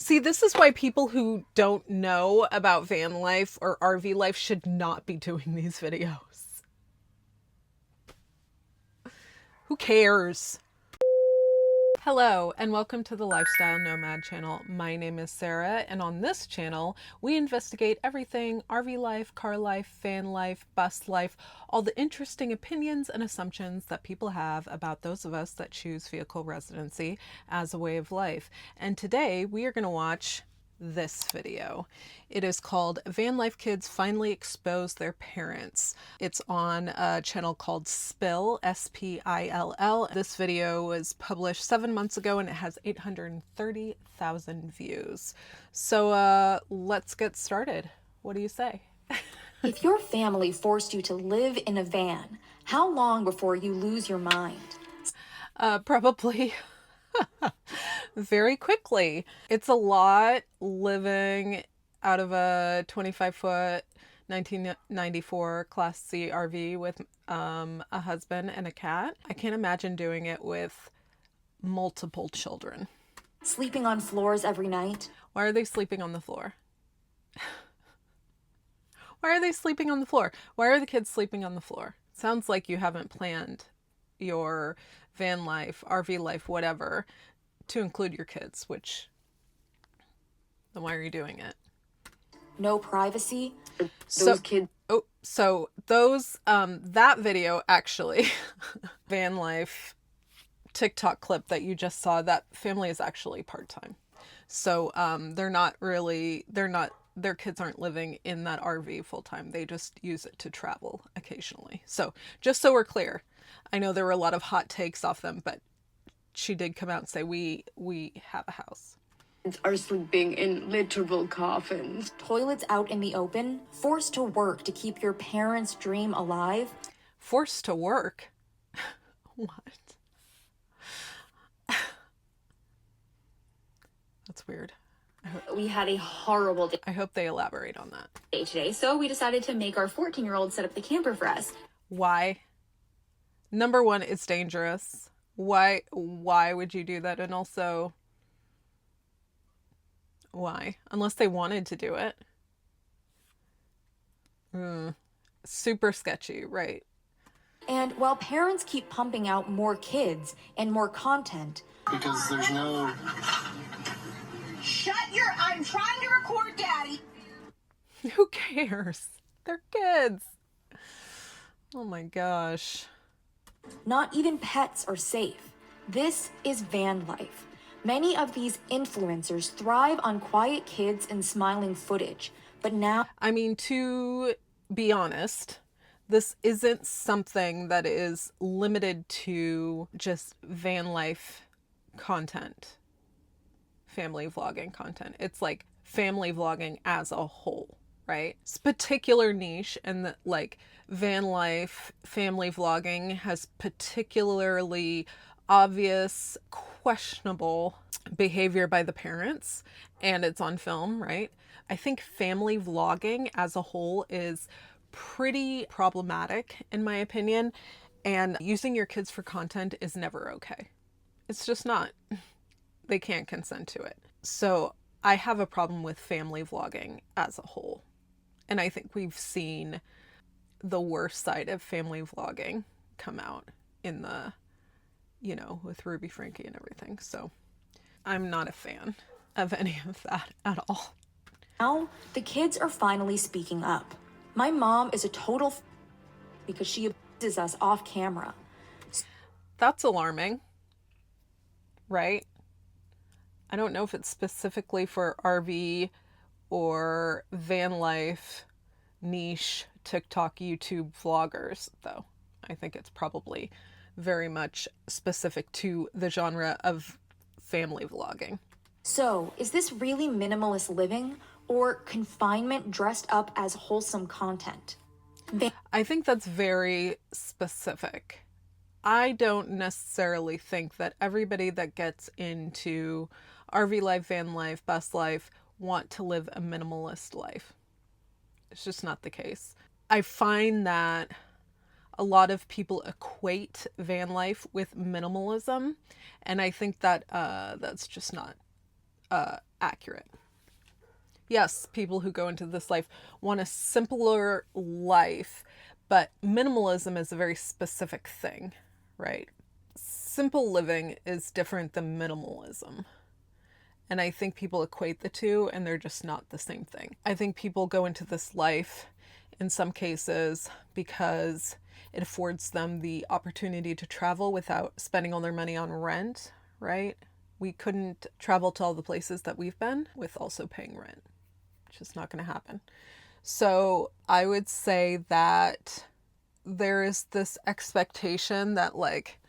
See, this is why people who don't know about van life or RV life should not be doing these videos. Who cares? Hello, and welcome to the Lifestyle Nomad channel. My name is Sarah, and on this channel, we investigate everything RV life, car life, van life, bus life, all the interesting opinions and assumptions that people have about those of us that choose vehicle residency as a way of life. And today, we are going to watch this video. It is called Van Life Kids Finally Expose Their Parents. It's on a channel called Spill, S-P-I-L-L. This video was published 7 months ago and it has 830,000 views. So let's get started. What do you say? If your family forced you to live in a van, how long before you lose your mind? Probably very quickly. It's a lot living out of a 25-foot 1994 Class C RV with a husband and a cat. I can't imagine doing it with multiple children. Sleeping on floors every night? Why are they sleeping on the floor? Why are they sleeping on the floor? Why are the kids sleeping on the floor? Sounds like you haven't planned your van life, RV life, whatever, to include your kids, which, then why are you doing it? No privacy? So that video actually, van life TikTok clip that you just saw, that family is actually part-time. So their kids aren't living in that RV full-time. They just use it to travel occasionally. So just so we're clear, I know there were a lot of hot takes off them, but she did come out and say, we have a house. Are sleeping in literal coffins. Toilets out in the open? Forced to work to keep your parents' dream alive? Forced to work? What? That's weird. We had a horrible day I hope they elaborate on that. today, so we decided to make our 14-year-old set up the camper for us. Why? Number one, it's dangerous. Why would you do that? And also, why? Unless they wanted to do it. Super sketchy, right? And while parents keep pumping out more kids and more content, because there's no... I'm trying to record Daddy. Who cares? They're kids. Oh my gosh. not even pets are safe. This is van life. Many of these influencers thrive on quiet kids and smiling footage, but now... I mean, to be honest, this isn't something that is limited to just van life content, family vlogging content. It's like family vlogging as a whole, right? It's a particular niche, and that, like, van life family vlogging has particularly obvious, questionable behavior by the parents, and it's on film, right? I think family vlogging as a whole is pretty problematic, in my opinion, and using your kids for content is never okay. It's just not. They can't consent to it. So I have a problem with family vlogging as a whole. And I think we've seen the worst side of family vlogging come out in the, you know, with Ruby Frankie and everything. So I'm not a fan of any of that at all. Now, the kids are finally speaking up. My mom is a total because she abuses us off camera. That's alarming, right? I don't know if it's specifically for RV or van life niche TikTok, YouTube vloggers, though. I think it's probably very much specific to the genre of family vlogging. So, is this really minimalist living or confinement dressed up as wholesome content? I think that's very specific. I don't necessarily think that everybody that gets into RV life, van life, bus life want to live a minimalist life. It's just not the case. I find that a lot of people equate van life with minimalism, and I think that that's just not accurate. Yes, people who go into this life want a simpler life, but minimalism is a very specific thing, right? Simple living is different than minimalism. And I think people equate the two, and they're just not the same thing. I think people go into this life in some cases because it affords them the opportunity to travel without spending all their money on rent, right? We couldn't travel to all the places that we've been with also paying rent. It's just not going to happen. So I would say that there is this expectation that like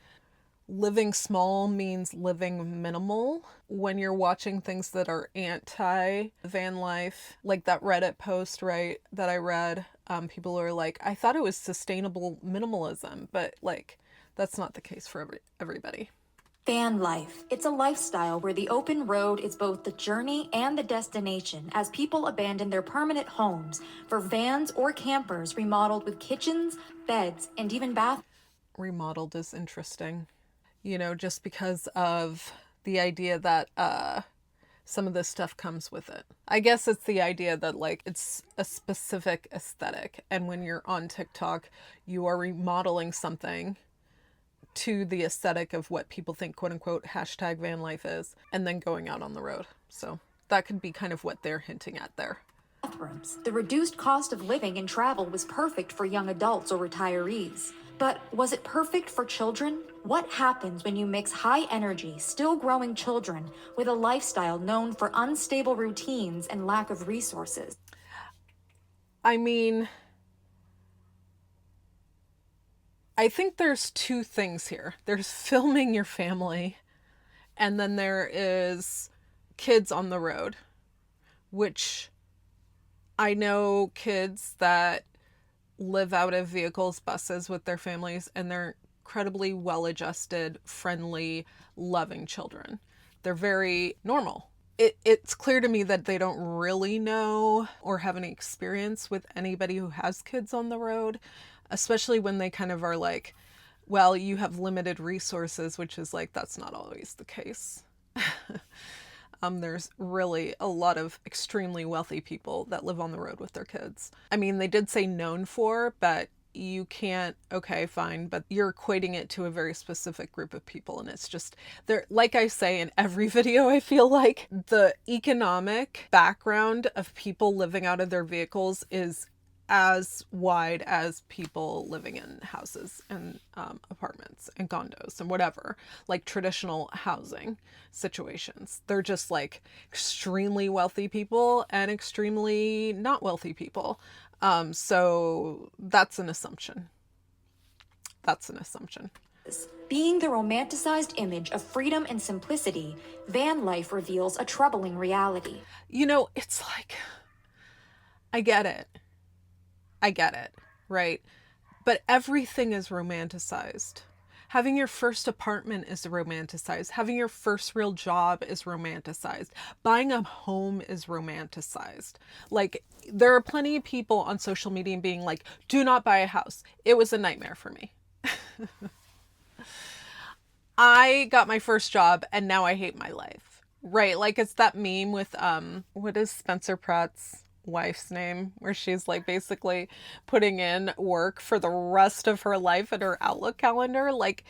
living small means living minimal. When you're watching things that are anti van life, like that Reddit post, right, that I read, people are like, I thought it was sustainable minimalism, but like that's not the case for everybody. Van life. It's a lifestyle where the open road is both the journey and the destination as people abandon their permanent homes for vans or campers remodeled with kitchens, beds, and even bathrooms. Remodeled is interesting. You know, just because of the idea that some of this stuff comes with it. I guess it's the idea that like it's a specific aesthetic, and when you're on TikTok, you are remodeling something to the aesthetic of what people think quote unquote hashtag van life is, and then going out on the road. So that could be kind of what they're hinting at there. The reduced cost of living and travel was perfect for young adults or retirees. But was it perfect for children? What happens when you mix high energy, still growing children with a lifestyle known for unstable routines and lack of resources? I mean, I think there's two things here. There's filming your family, and then there is kids on the road, which I know kids that live out of vehicles, buses with their families, and they're incredibly well-adjusted, friendly, loving children. They're very normal. It's clear to me that they don't really know or have any experience with anybody who has kids on the road, especially when they kind of are like, well, you have limited resources, which is like, that's not always the case. There's really a lot of extremely wealthy people that live on the road with their kids. I mean, they did say known for, but you can't, okay, fine, but you're equating it to a very specific group of people. And it's just, there, like I say in every video, I feel like the economic background of people living out of their vehicles is as wide as people living in houses and apartments and condos and whatever, like traditional housing situations. They're just like extremely wealthy people and extremely not wealthy people. So that's an assumption. That's an assumption. Being the romanticized image of freedom and simplicity, van life reveals a troubling reality. You know, it's like, I get it, right? But everything is romanticized. Having your first apartment is romanticized. Having your first real job is romanticized. Buying a home is romanticized. Like, there are plenty of people on social media being like, do not buy a house. It was a nightmare for me. I got my first job and now I hate my life. Right? Like, it's that meme with, what is Spencer Pratt's wife's name, where she's like basically putting in work for the rest of her life at her Outlook calendar. Like,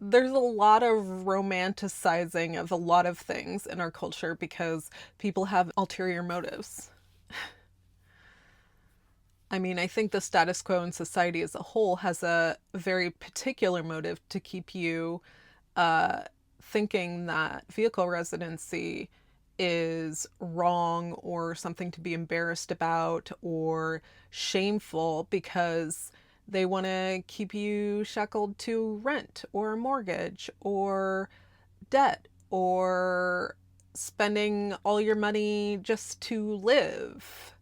there's a lot of romanticizing of a lot of things in our culture because people have ulterior motives. I mean, I think the status quo in society as a whole has a very particular motive to keep you thinking that vehicle residency is wrong or something to be embarrassed about or shameful, because they want to keep you shackled to rent or mortgage or debt or spending all your money just to live,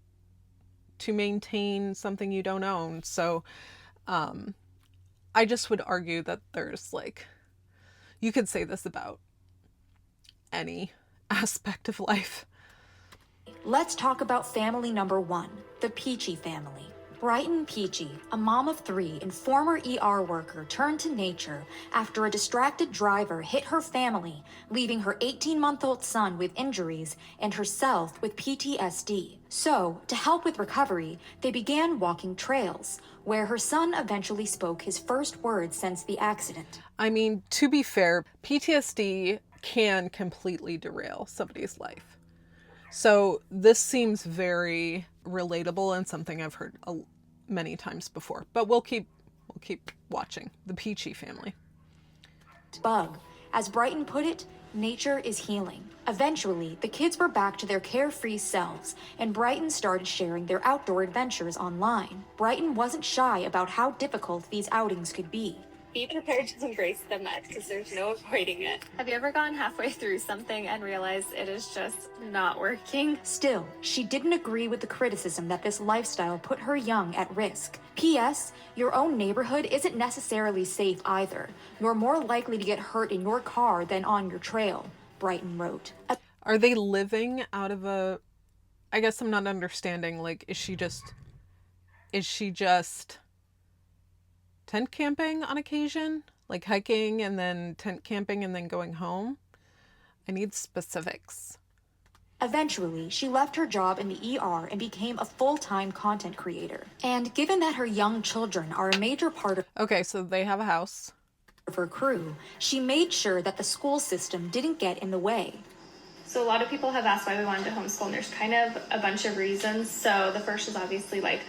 to maintain something you don't own. So I just would argue that there's like, you could say this about any aspect of life. Let's talk about family number one, the Peachy family. Brighton Peachy, a mom of 3 and former ER worker, turned to nature after a distracted driver hit her family, leaving her 18-month-old son with injuries and herself with PTSD. So, to help with recovery, they began walking trails, where her son eventually spoke his first words since the accident. I mean, to be fair, PTSD can completely derail somebody's life. So this seems very relatable and something I've heard many times before. But we'll keep watching. The Peachy family. Bug. As Brighton put it, nature is healing. Eventually, the kids were back to their carefree selves, and Brighton started sharing their outdoor adventures online. Brighton wasn't shy about how difficult these outings could be. Be prepared to embrace the mess because there's no avoiding it. Have you ever gone halfway through something and realized it is just not working? Still, she didn't agree with the criticism that this lifestyle put her young at risk. P.S. Your own neighborhood isn't necessarily safe either. You're more likely to get hurt in your car than on your trail, Brighton wrote. Are they living out of a... I guess I'm not understanding. Like, is she just tent camping on occasion? Like hiking and then tent camping and then going home? I need specifics. Eventually, she left her job in the ER and became a full-time content creator. And given that her young children are a major part of Okay, so they have a house. her crew, she made sure that the school system didn't get in the way. So a lot of people have asked why we wanted to homeschool, and there's kind of a bunch of reasons. So the first is obviously like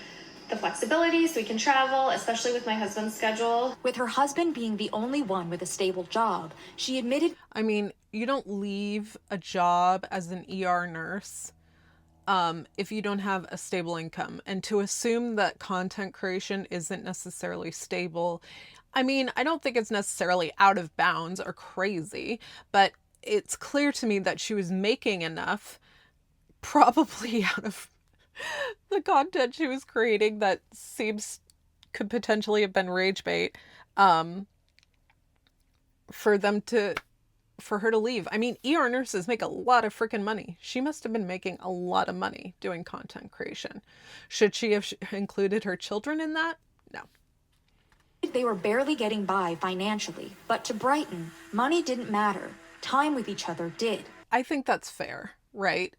the flexibility so we can travel, especially with my husband's schedule. With her husband being the only one with a stable job, she admitted... I mean, you don't leave a job as an ER nurse if you don't have a stable income. And to assume that content creation isn't necessarily stable, I mean, I don't think it's necessarily out of bounds or crazy, but it's clear to me that she was making enough, probably out of the content she was creating that could potentially have been rage bait, for her to leave. I mean, ER nurses make a lot of freaking money. She must have been making a lot of money doing content creation. Should she have included her children in that? No. They were barely getting by financially, but to Brighton, money didn't matter. Time with each other did. I think that's fair, right?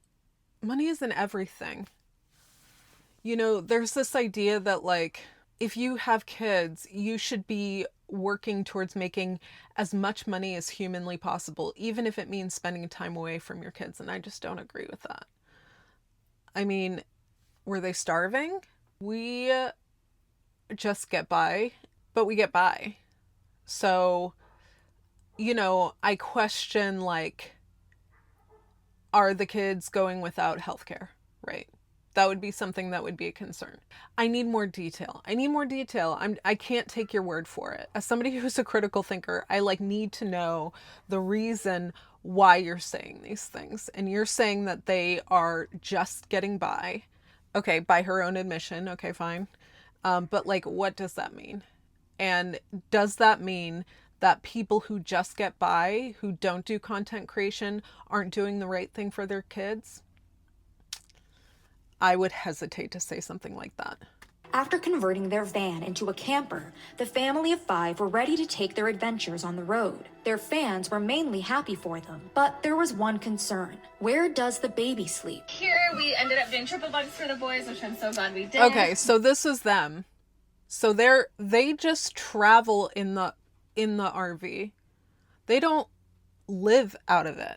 Money isn't everything. You know, there's this idea that, like, if you have kids, you should be working towards making as much money as humanly possible, even if it means spending time away from your kids. And I just don't agree with that. I mean, were they starving? We just get by, but we get by. So, you know, I question, like, are the kids going without healthcare, right? That would be something that would be a concern. I need more detail. I can't take your word for it. As somebody who's a critical thinker, I need to know the reason why you're saying these things. And you're saying that they are just getting by. Okay, by her own admission. Okay, fine. But what does that mean? And does that mean that people who just get by, who don't do content creation, aren't doing the right thing for their kids? I would hesitate to say something like that. After converting their van into a camper, the family of 5 were ready to take their adventures on the road. Their fans were mainly happy for them, but there was one concern. Where does the baby sleep? Here we ended up doing triple bunks for the boys, which I'm so glad we did. Okay, so this is them. So they just travel in the RV. They don't live out of it.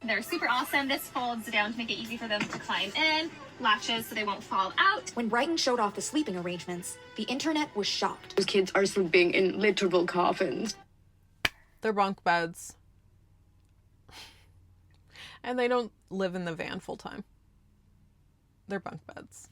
They're super awesome. This folds down to make it easy for them to climb in. Latches so they won't fall out. When Brighton showed off the sleeping arrangements, the internet was shocked. Those kids are sleeping in literal coffins. They're bunk beds. And they don't live in the van full time. They're bunk beds.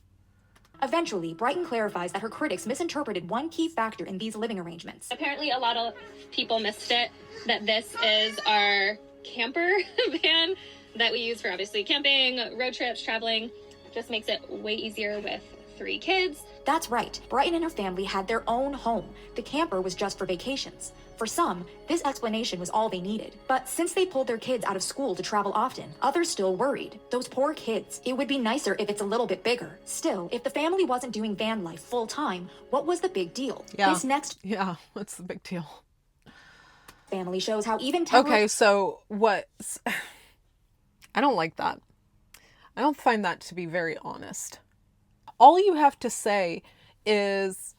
Eventually, Brighton clarifies that her critics misinterpreted one key factor in these living arrangements. Apparently, a lot of people missed it, that this is our camper van that we use for obviously camping, road trips, traveling. Just makes it way easier with 3 kids. That's right. Brighton and her family had their own home. The camper was just for vacations. For some, this explanation was all they needed. But since they pulled their kids out of school to travel often, others still worried. Those poor kids. It would be nicer if it's a little bit bigger. Still, if the family wasn't doing van life full time, what was the big deal? Yeah. This next what's the big deal? family shows how even Okay, so what? I don't like that. I don't find that to be very honest. All you have to say is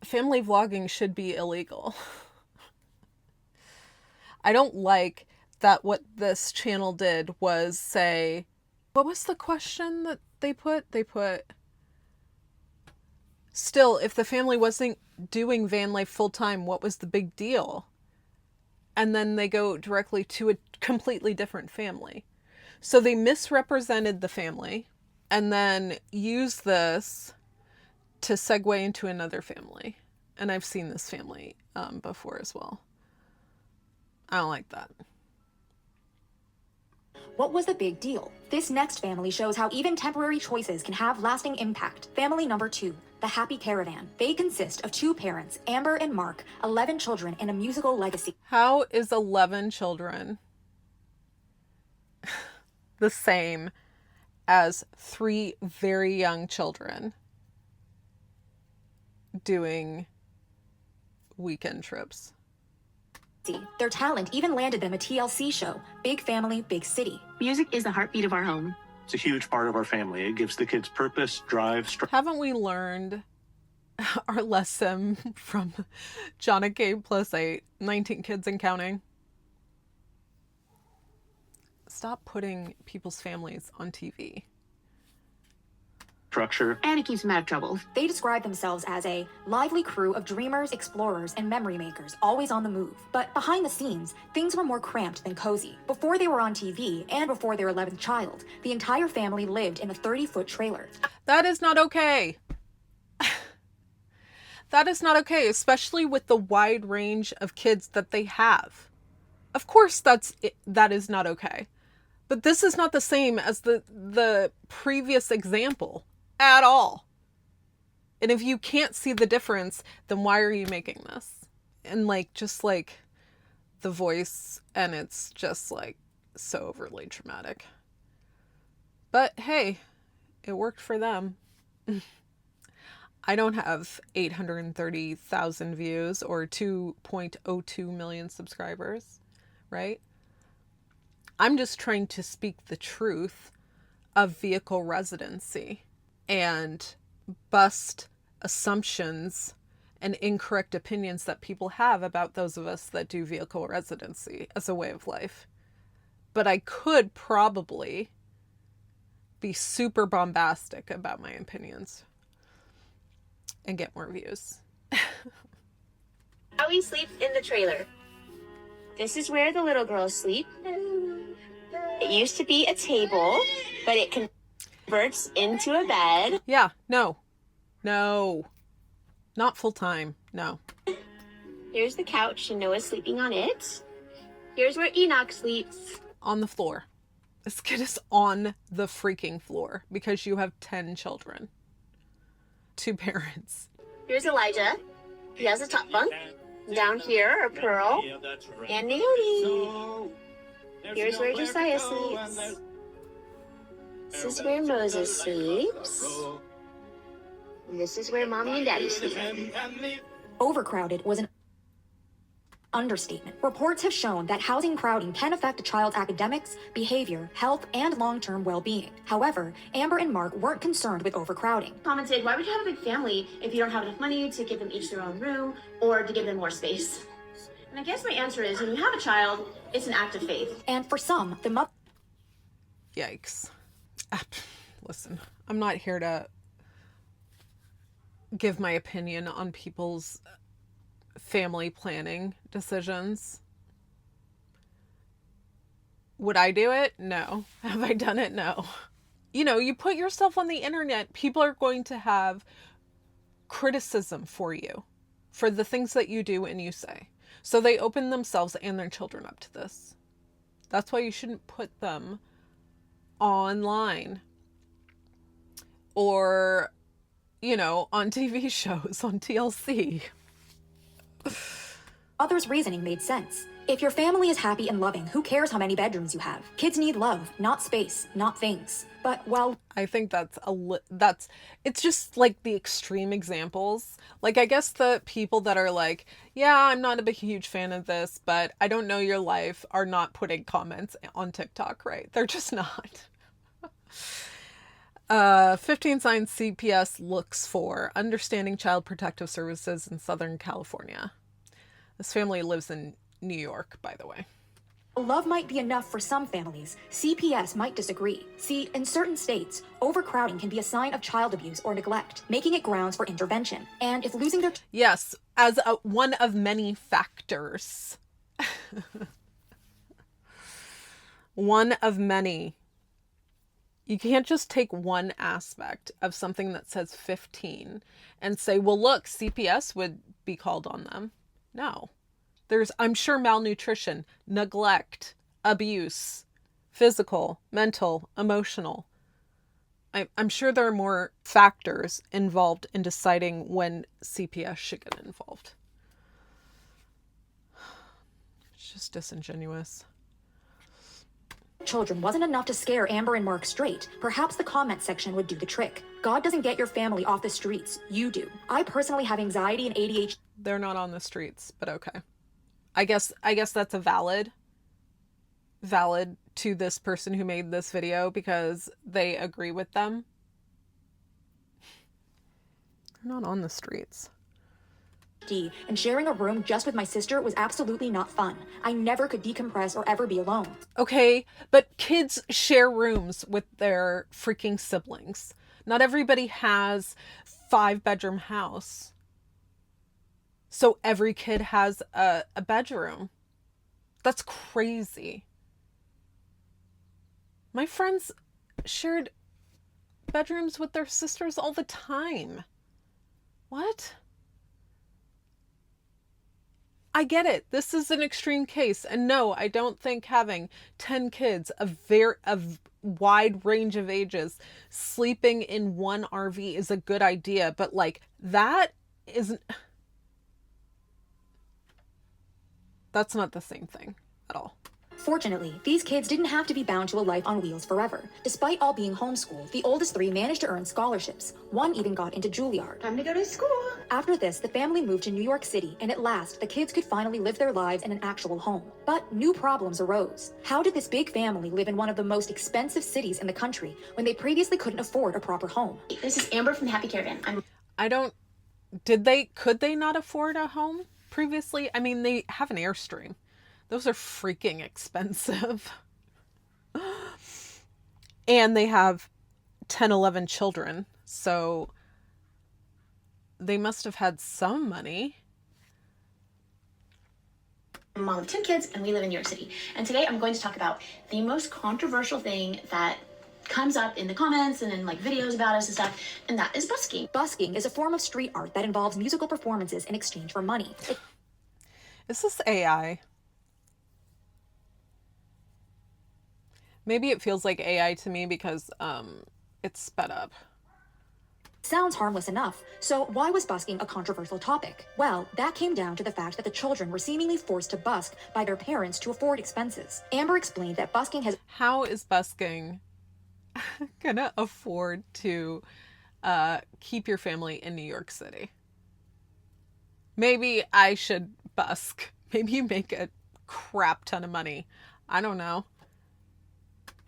family vlogging should be illegal. I don't like that what this channel did was say, what was the question that they put? They put, still, if the family wasn't doing van life full time, what was the big deal? And then they go directly to a completely different family. So they misrepresented the family and then use this to segue into another family. And I've seen this family before as well. I don't like that. What was the big deal? This next family shows how even temporary choices can have lasting impact. Family number 2, the Happy Caravan. They consist of 2 parents, Amber and Mark, 11 children, and a musical legacy. How is 11 children the same as 3 very young children doing weekend trips? Their talent even landed them a TLC show, Big Family, Big City. Music is the heartbeat of our home. It's a huge part of our family. It gives the kids purpose, drive, Haven't we learned our lesson from John and Kate plus 8, 19 kids and counting? Stop putting people's families on TV. structure. And it keeps them out of trouble. They describe themselves as a lively crew of dreamers, explorers, and memory makers, always on the move. But behind the scenes, things were more cramped than cozy. Before they were on TV, and before their 11th child, the entire family lived in a 30-foot trailer. That is not okay. That is not okay, especially with the wide range of kids that they have. Of course that is not okay. But this is not the same as the previous example at all. And if you can't see the difference, then why are you making this? And just the voice, and it's just so overly dramatic. But hey, it worked for them. I don't have 830,000 views or 2.02 million subscribers, right? I'm just trying to speak the truth of vehicle residency and bust assumptions and incorrect opinions that people have about those of us that do vehicle residency as a way of life. But I could probably be super bombastic about my opinions and get more views. How we sleep in the trailer. This is where the little girls sleep. It used to be a table, but it converts into a bed. Yeah, no, not full time, no. Here's the couch and Noah's sleeping on it. Here's where Enoch sleeps. On the floor. This kid is on the freaking floor because you have 10 children. 2 parents. Here's Elijah. He has a top bunk. Down here are Pearl and Naomi. Here's where Josiah sleeps. This is where Moses sleeps. And this is where Mommy and Daddy sleep. Overcrowded was an understatement. Reports have shown that housing crowding can affect a child's academics, behavior, health, and long-term well-being. However, Amber and Mark weren't concerned with overcrowding. Commented, why would you have a big family if you don't have enough money to give them each their own room or to give them more space? And I guess my answer is, when you have a child, it's an act of faith. And for some, the mother... Yikes. Listen, I'm not here to give my opinion on people's family planning decisions. Would I do it? No. Have I done it? No. You put yourself on the internet, people are going to have criticism for you for the things that you do and you say. So they open themselves and their children up to this. That's why you shouldn't put them online or, you know, on TV shows, on TLC. Others' reasoning made sense. If your family is happy and loving, who cares how many bedrooms you have? Kids need love, not space, not things. But while I think it's just like the extreme examples. Like, I guess the people that are like, yeah, I'm not a big huge fan of this, but I don't know your life, are not putting comments on TikTok, right? They're just not. 15 signs CPS looks for understanding child protective services in Southern California. This family lives in New York, by the way. love might be enough for some families, CPS might disagree. See, in certain states, overcrowding can be a sign of child abuse or neglect, making it grounds for intervention. And if losing their Yes, as one of many factors. One of many. You can't just take one aspect of something that says 15 and say, well, look, CPS would be called on them. No. There's, I'm sure, malnutrition, neglect, abuse, physical, mental, emotional. I'm sure there are more factors involved in deciding when CPS should get involved. It's just disingenuous. children wasn't enough to scare Amber and Mark straight, perhaps the comment section would do the trick. God doesn't get your family off the streets. You do. I personally have anxiety and ADHD. They're not on the streets, but okay. I guess that's a valid to this person who made this video because they agree with them. They're not on the streets. And sharing a room just with my sister was absolutely not fun. I never could decompress or ever be alone. Okay, but kids share rooms with their freaking siblings. Not everybody has 5-bedroom house. So every kid has a bedroom. That's crazy. My friends shared bedrooms with their sisters all the time. What? I get it. This is an extreme case. And no, I don't think having 10 kids of a wide range of ages sleeping in one RV is a good idea. But like, that isn't... That's not the same thing at all. Fortunately, these kids didn't have to be bound to a life on wheels forever. Despite all being homeschooled, the oldest 3 managed to earn scholarships. One even got into Juilliard. Time to go to school. After this, the family moved to New York City, and at last, the kids could finally live their lives in an actual home. But new problems arose. How did this big family live in one of the most expensive cities in the country when they previously couldn't afford a proper home? This is Amber from the Happy Caravan. Could they not afford a home previously? I mean, they have an Airstream. Those are freaking expensive. And they have 10, 11 children. So they must have had some money. I'm a mom of 2 kids, and we live in New York City. And today I'm going to talk about the most controversial thing that comes up in the comments and in like videos about us and stuff, and that is busking. Busking is a form of street art that involves musical performances in exchange for money. Is this AI? Maybe it feels like AI to me because it's sped up. Sounds harmless enough. So why was busking a controversial topic? Well, that came down to the fact that the children were seemingly forced to busk by their parents to afford expenses. Amber explained that busking has... How is busking gonna afford to keep your family in New York City? Maybe I should busk. Maybe you make a crap ton of money. I don't know.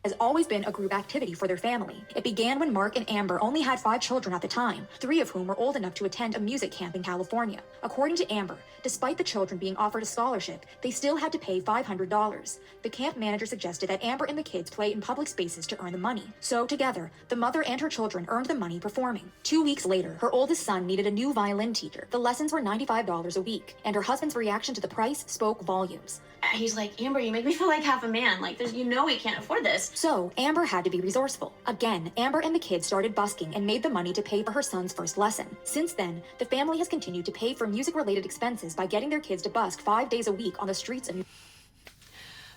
has always been a group activity for their family. It began when Mark and Amber only had 5 children at the time, 3 of whom were old enough to attend a music camp in California. According to Amber, despite the children being offered a scholarship, they still had to pay $500. The camp manager suggested that Amber and the kids play in public spaces to earn the money. So together, the mother and her children earned the money performing. 2 weeks later, her oldest son needed a new violin teacher. The lessons were $95 a week, and her husband's reaction to the price spoke volumes. He's like, Amber, you make me feel like half a man. Like, we can't afford this. So, Amber had to be resourceful. Again, Amber and the kids started busking and made the money to pay for her son's first lesson. Since then, the family has continued to pay for music-related expenses by getting their kids to busk 5 days a week on the streets of...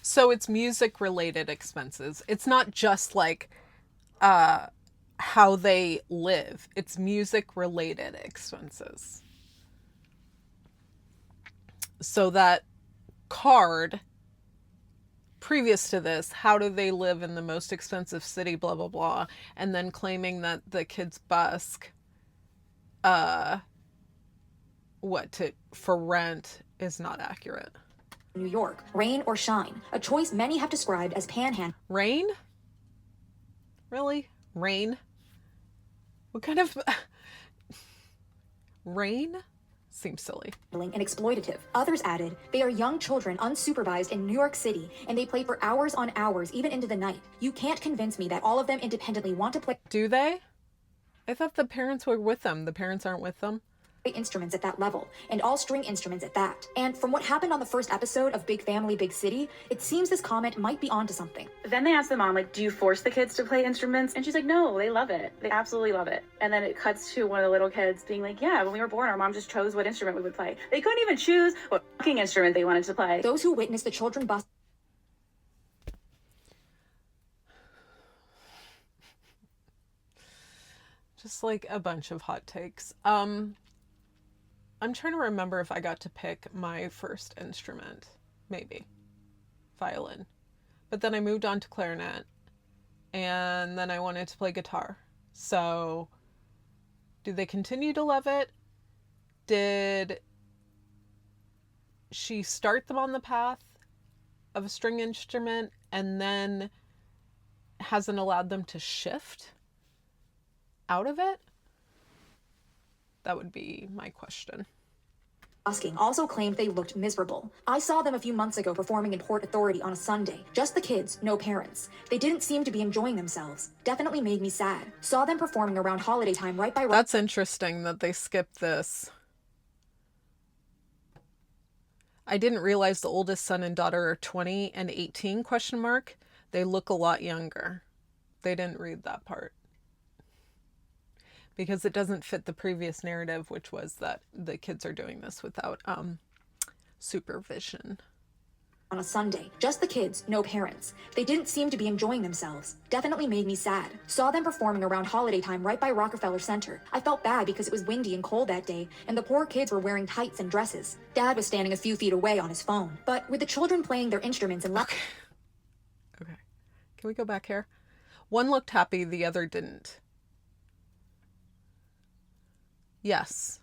So it's music-related expenses. It's not just like how they live. It's music related expenses. So that card, previous to this, how do they live in the most expensive city, blah, blah, blah, and then claiming that the kids busk, for rent is not accurate. New York, rain or shine, a choice many have described as panhandling. Rain? Really? Rain? What kind of... Rain? Seems silly. And exploitative. Others added, they are young children unsupervised in New York City, and they play for hours on hours, even into the night. You can't convince me that all of them independently want to play. Do they? I thought the parents were with them. The parents aren't with them. Instruments at that level, and all string instruments at that. And from what happened on the first episode of Big Family, Big City, it seems this comment might be onto something. Then they asked the mom, like, do you force the kids to play instruments? And she's like, no, they love it. They absolutely love it. And then it cuts to one of the little kids being like, yeah, when we were born, our mom just chose what instrument we would play. They couldn't even choose what fucking instrument they wanted to play. Those who witnessed the children bust. Just like a bunch of hot takes. I'm trying to remember if I got to pick my first instrument. Maybe. Violin. But then I moved on to clarinet. And then I wanted to play guitar. So, do they continue to love it? Did she start them on the path of a string instrument and then hasn't allowed them to shift out of it? That would be my question. Busking also claimed they looked miserable. I saw them a few months ago performing in Port Authority on a Sunday. Just the kids, no parents. They didn't seem to be enjoying themselves. Definitely made me sad. Saw them performing around holiday time right by... That's interesting that they skipped this. I didn't realize the oldest son and daughter are 20 and 18, question mark. They look a lot younger. They didn't read that part. Because it doesn't fit the previous narrative, which was that the kids are doing this without supervision. On a Sunday, just the kids, no parents. They didn't seem to be enjoying themselves. Definitely made me sad. Saw them performing around holiday time right by Rockefeller Center. I felt bad because it was windy and cold that day, and the poor kids were wearing tights and dresses. Dad was standing a few feet away on his phone. But with the children playing their instruments and... Okay. Can we go back here? One looked happy, the other didn't. Yes.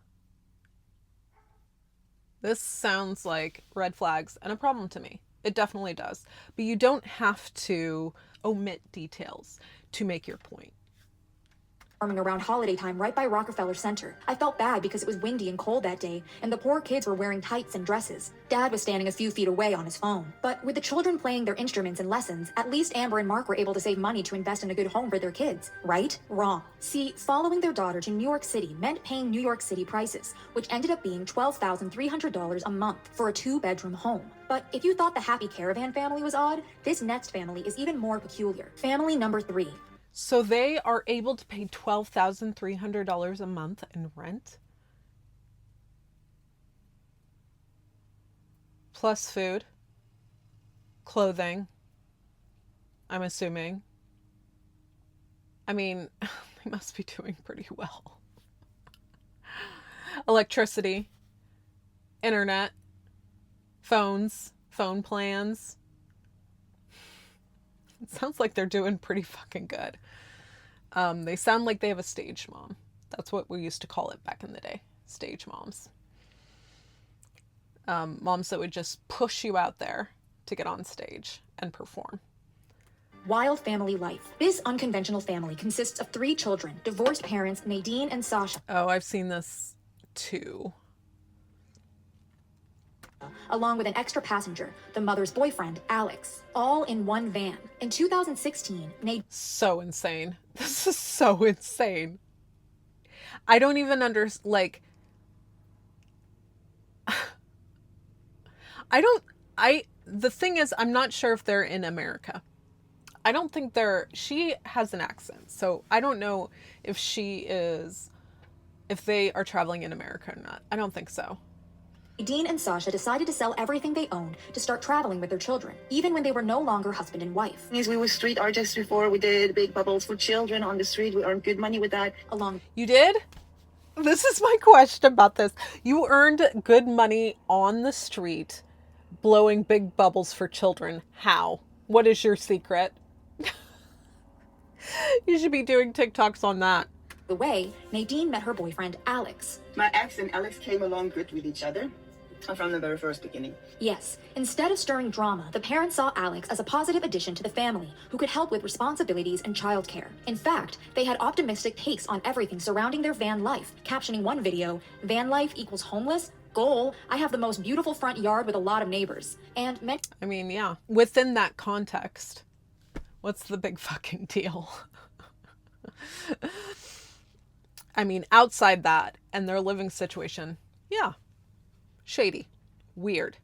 This sounds like red flags and a problem to me. It definitely does. But you don't have to omit details to make your point. Around holiday time right by Rockefeller Center. I felt bad because it was windy and cold that day, and the poor kids were wearing tights and dresses. Dad was standing a few feet away on his phone. But with the children playing their instruments and lessons, at least Amber and Mark were able to save money to invest in a good home for their kids. Right? Wrong. See, following their daughter to New York City meant paying New York City prices, which ended up being $12,300 a month for a 2-bedroom home. But if you thought the Happy Caravan family was odd, this next family is even more peculiar. Family number 3. So they are able to pay $12,300 a month in rent? Plus food, clothing, I'm assuming. I mean, they must be doing pretty well. Electricity, internet, phones, phone plans. It sounds like they're doing pretty fucking good. They sound like they have a stage mom. That's what we used to call it back in the day. Stage moms. Moms that would just push you out there to get on stage and perform. Wild family life. This unconventional family consists of 3 children, divorced parents Nadine and Sasha. Oh, I've seen this too. Along with an extra passenger, the mother's boyfriend, Alex, all in one van. In 2016, So insane. This is so insane. I don't even understand, the thing is, I'm not sure if they're in America. I don't think she has an accent, so I don't know if they are traveling in America or not. I don't think so. Nadine and Sasha decided to sell everything they owned to start traveling with their children, even when they were no longer husband and wife. We were street artists before. We did big bubbles for children on the street. We earned good money with that. You did? This is my question about this. You earned good money on the street blowing big bubbles for children. How? What is your secret? You should be doing TikToks on that. The way, Nadine met her boyfriend, Alex. My ex and Alex came along good with each other from the very first beginning. Yes, instead of stirring drama, the parents saw Alex as a positive addition to the family who could help with responsibilities and childcare. In fact, they had optimistic takes on everything surrounding their van life, captioning one video, "Van life equals homeless? Goal, I have the most beautiful front yard with a lot of neighbors." And I mean, yeah, within that context, what's the big fucking deal? I mean, outside that and their living situation, yeah, shady, weird.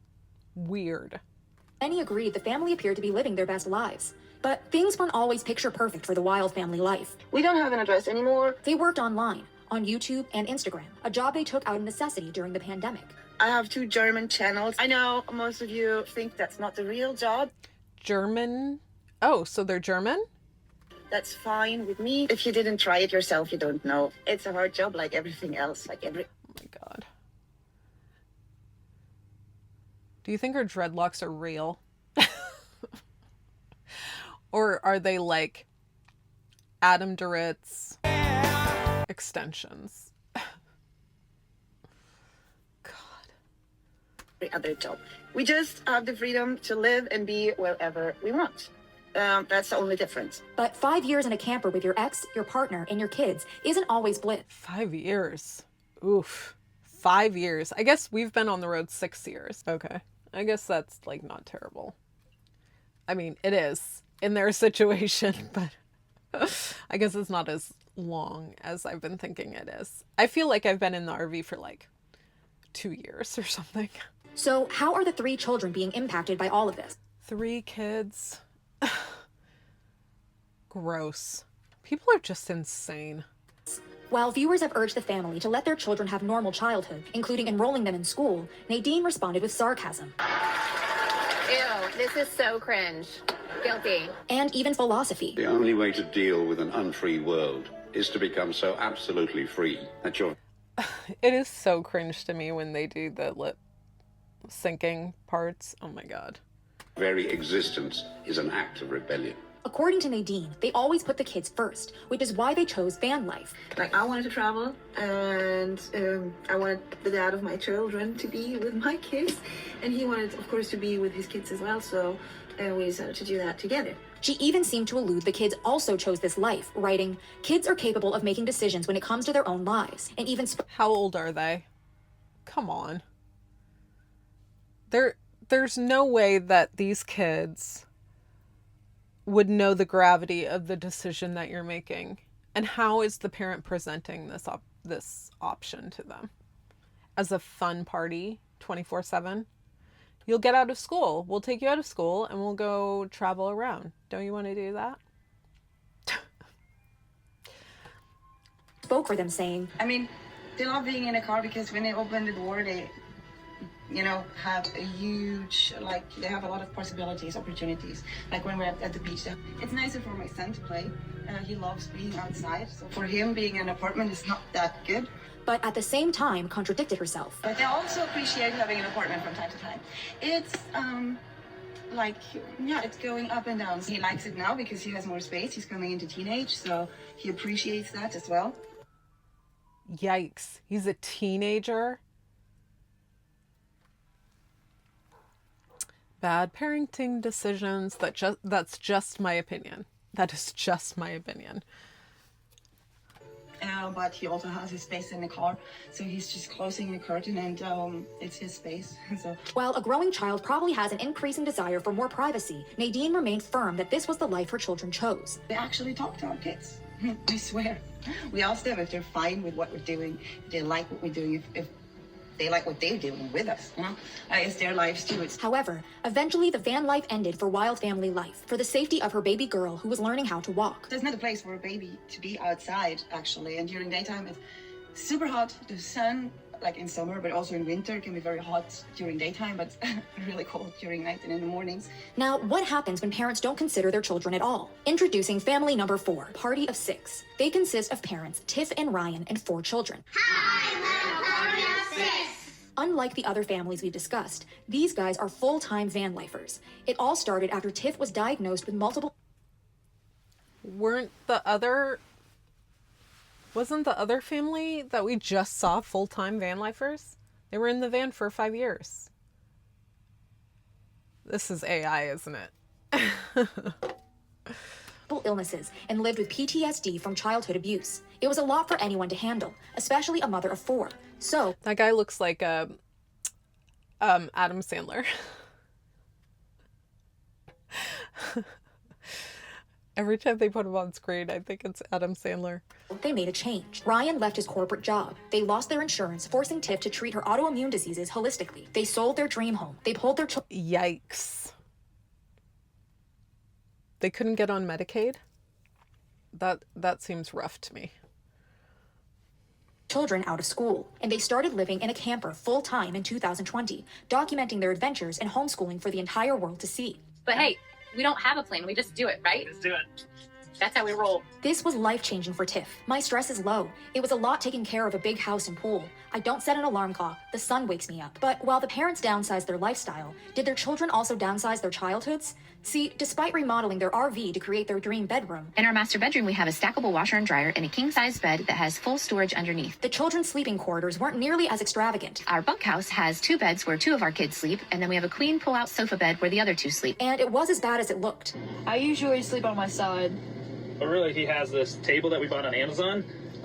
Many agreed the family appeared to be living their best lives. But things weren't always picture perfect for the Wild family life. We don't have an address anymore. They worked online, on YouTube and Instagram, a job they took out of necessity during the pandemic. I have 2 German channels. I know most of you think that's not the real job. German? Oh, so they're German? That's fine with me. If you didn't try it yourself, you don't know. It's a hard job like everything else, Oh my God. Do you think her dreadlocks are real? Or are they like Adam Duritz extensions? God. Every other job. We just have the freedom to live and be wherever we want. That's the only difference. But 5 years in a camper with your ex, your partner, and your kids isn't always bliss. 5 years. Oof. 5 years. I guess we've been on the road 6 years. Okay. I guess that's like not terrible. I mean, it is in their situation, but I guess it's not as long as I've been thinking it is. I feel like I've been in the RV for like 2 years or something. So how are the 3 children being impacted by all of this? 3 kids. Gross. People are just insane. While viewers have urged the family to let their children have normal childhood, including enrolling them in school, Nadine responded with sarcasm. Ew, this is so cringe. Guilty. And even philosophy. The only way to deal with an unfree world is to become so absolutely free that you're... It is so cringe to me when they do the lip syncing parts. Oh my God. Very existence is an act of rebellion. According to Nadine, they always put the kids first, which is why they chose van life. Like, I wanted to travel, and I wanted the dad of my children to be with my kids, and he wanted, of course, to be with his kids as well, so we decided to do that together. She even seemed to allude the kids also chose this life, writing, "Kids are capable of making decisions when it comes to their own lives," and even... How old are they? Come on. There's no way that these kids would know the gravity of the decision that you're making. And how is the parent presenting this option to them? As a fun party, 24/7? You'll get out of school. We'll take you out of school and we'll go travel around. Don't you want to do that? Spoke for them, saying, I mean, they love being in a car because when they open the door, they, have a huge, they have a lot of possibilities, opportunities. Like when we're at the beach, it's nicer for my son to play. He loves being outside. So for him, being in an apartment is not that good. But at the same time, contradicted herself. But they also appreciate having an apartment from time to time. It's, it's going up and down. He likes it now because he has more space. He's coming into teenage, so he appreciates that as well. Yikes. He's a teenager? Bad parenting decisions. That's just my opinion. That is just my opinion. But he also has his space in the car, so he's just closing the curtain and it's his space. So while a growing child probably has an increasing desire for more privacy, Nadine remained firm that this was the life her children chose. We actually talk to our kids. I swear. We ask them if they're fine with what we're doing, if they like what we're doing, if they like what they're doing with us, It's their lives too. However, eventually the van life ended for Wild family life, for the safety of her baby girl who was learning how to walk. There's not a place for a baby to be outside, actually, and during daytime it's super hot. The sun like in summer, but also in winter. It can be very hot during daytime, but really cold during night and in the mornings. Now, what happens when parents don't consider their children at all? Introducing family number 4, Party of 6. They consist of parents Tiff and Ryan and 4 children. Hi, we're a party of 6. Unlike the other families we've discussed, these guys are full-time van lifers. It all started after Tiff was diagnosed with multiple... Wasn't the other family that we just saw full-time van lifers? They were in the van for 5 years. This is AI, isn't it? illnesses and lived with PTSD from childhood abuse. It was a lot for anyone to handle, especially a mother of 4. So that guy looks like Adam Sandler. Every time they put him on screen, I think it's Adam Sandler. They made a change. Ryan left his corporate job. They lost their insurance, forcing Tiff to treat her autoimmune diseases holistically. They sold their dream home. They pulled their Yikes. They couldn't get on Medicaid? That seems rough to me. Children out of school, and they started living in a camper full-time in 2020, documenting their adventures and homeschooling for the entire world to see. But hey, we don't have a plan. We just do it, right? Let's do it. That's how we roll. This was life-changing for Tiff. My stress is low. It was a lot taking care of a big house and pool. I don't set an alarm clock. The sun wakes me up. But while the parents downsized their lifestyle, did their children also downsize their childhoods? See, despite remodeling their RV to create their dream bedroom, in our master bedroom, we have a stackable washer and dryer and a king-size bed that has full storage underneath. The children's sleeping quarters weren't nearly as extravagant. Our bunkhouse has 2 beds where 2 of our kids sleep, and then we have a queen pull-out sofa bed where the other 2 sleep. And it was as bad as it looked. I usually sleep on my side. But really, he has this table that we bought on Amazon.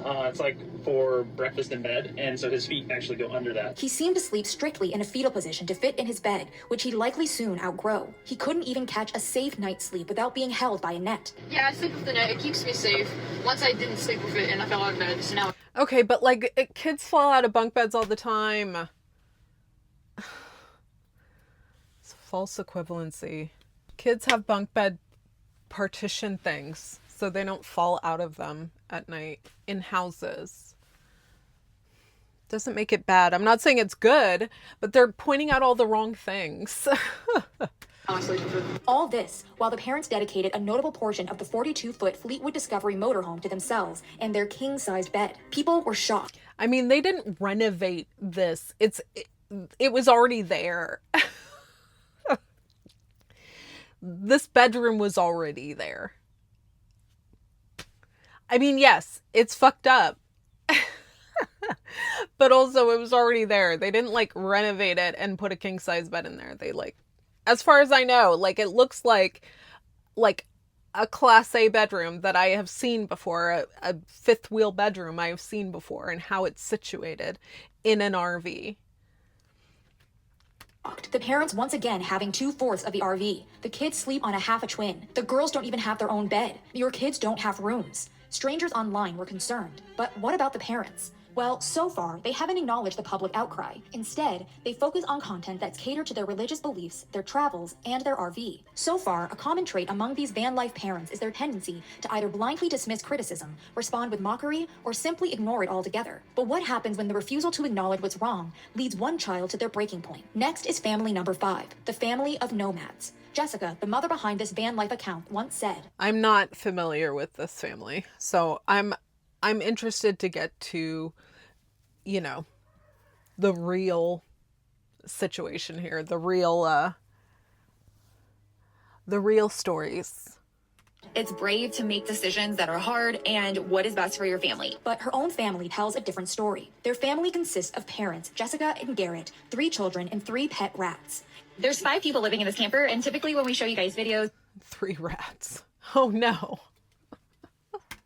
It's like for breakfast in bed, and so his feet actually go under that. He seemed to sleep strictly in a fetal position to fit in his bed, which he'd likely soon outgrow. He couldn't even catch a safe night's sleep without being held by a net. Yeah, I sleep with the net. It keeps me safe. Once I didn't sleep with it and I fell out of bed, so now... Okay, but like, kids fall out of bunk beds all the time. It's false equivalency. Kids have bunk bed partition things so they don't fall out of them at night in houses. Doesn't make it bad. I'm not saying it's good, but they're pointing out all the wrong things. All this while the parents dedicated a notable portion of the 42-foot Fleetwood Discovery motorhome to themselves and their king-sized bed. People were shocked. I mean, they didn't renovate this. It was already there. This bedroom was already there. I mean, yes, it's fucked up. But also it was already there. They didn't like renovate it and put a king size bed in there. They as far as I know, like it looks like a class A bedroom that I have seen before, a fifth wheel bedroom I have seen before, and how it's situated in an RV. The parents once again having 2/4 of the RV. The kids sleep on a half a twin. The girls don't even have their own bed. Your kids don't have rooms. Strangers online were concerned. But what about the parents? Well, so far, they haven't acknowledged the public outcry. Instead, they focus on content that's catered to their religious beliefs, their travels, and their RV. So far, a common trait among these van life parents is their tendency to either blindly dismiss criticism, respond with mockery, or simply ignore it altogether. But what happens when the refusal to acknowledge what's wrong leads one child to their breaking point? Next is family number 5, the family of nomads. Jessica, the mother behind this van life account, once said, I'm not familiar with this family, so I'm interested to get to, you know, the real situation here, the real stories. It's brave to make decisions that are hard and what is best for your family. But her own family tells a different story. Their family consists of parents, Jessica and Garrett, 3 children, and 3 pet rats. There's 5 people living in this camper, and typically when we show you guys videos... 3 rats. Oh no.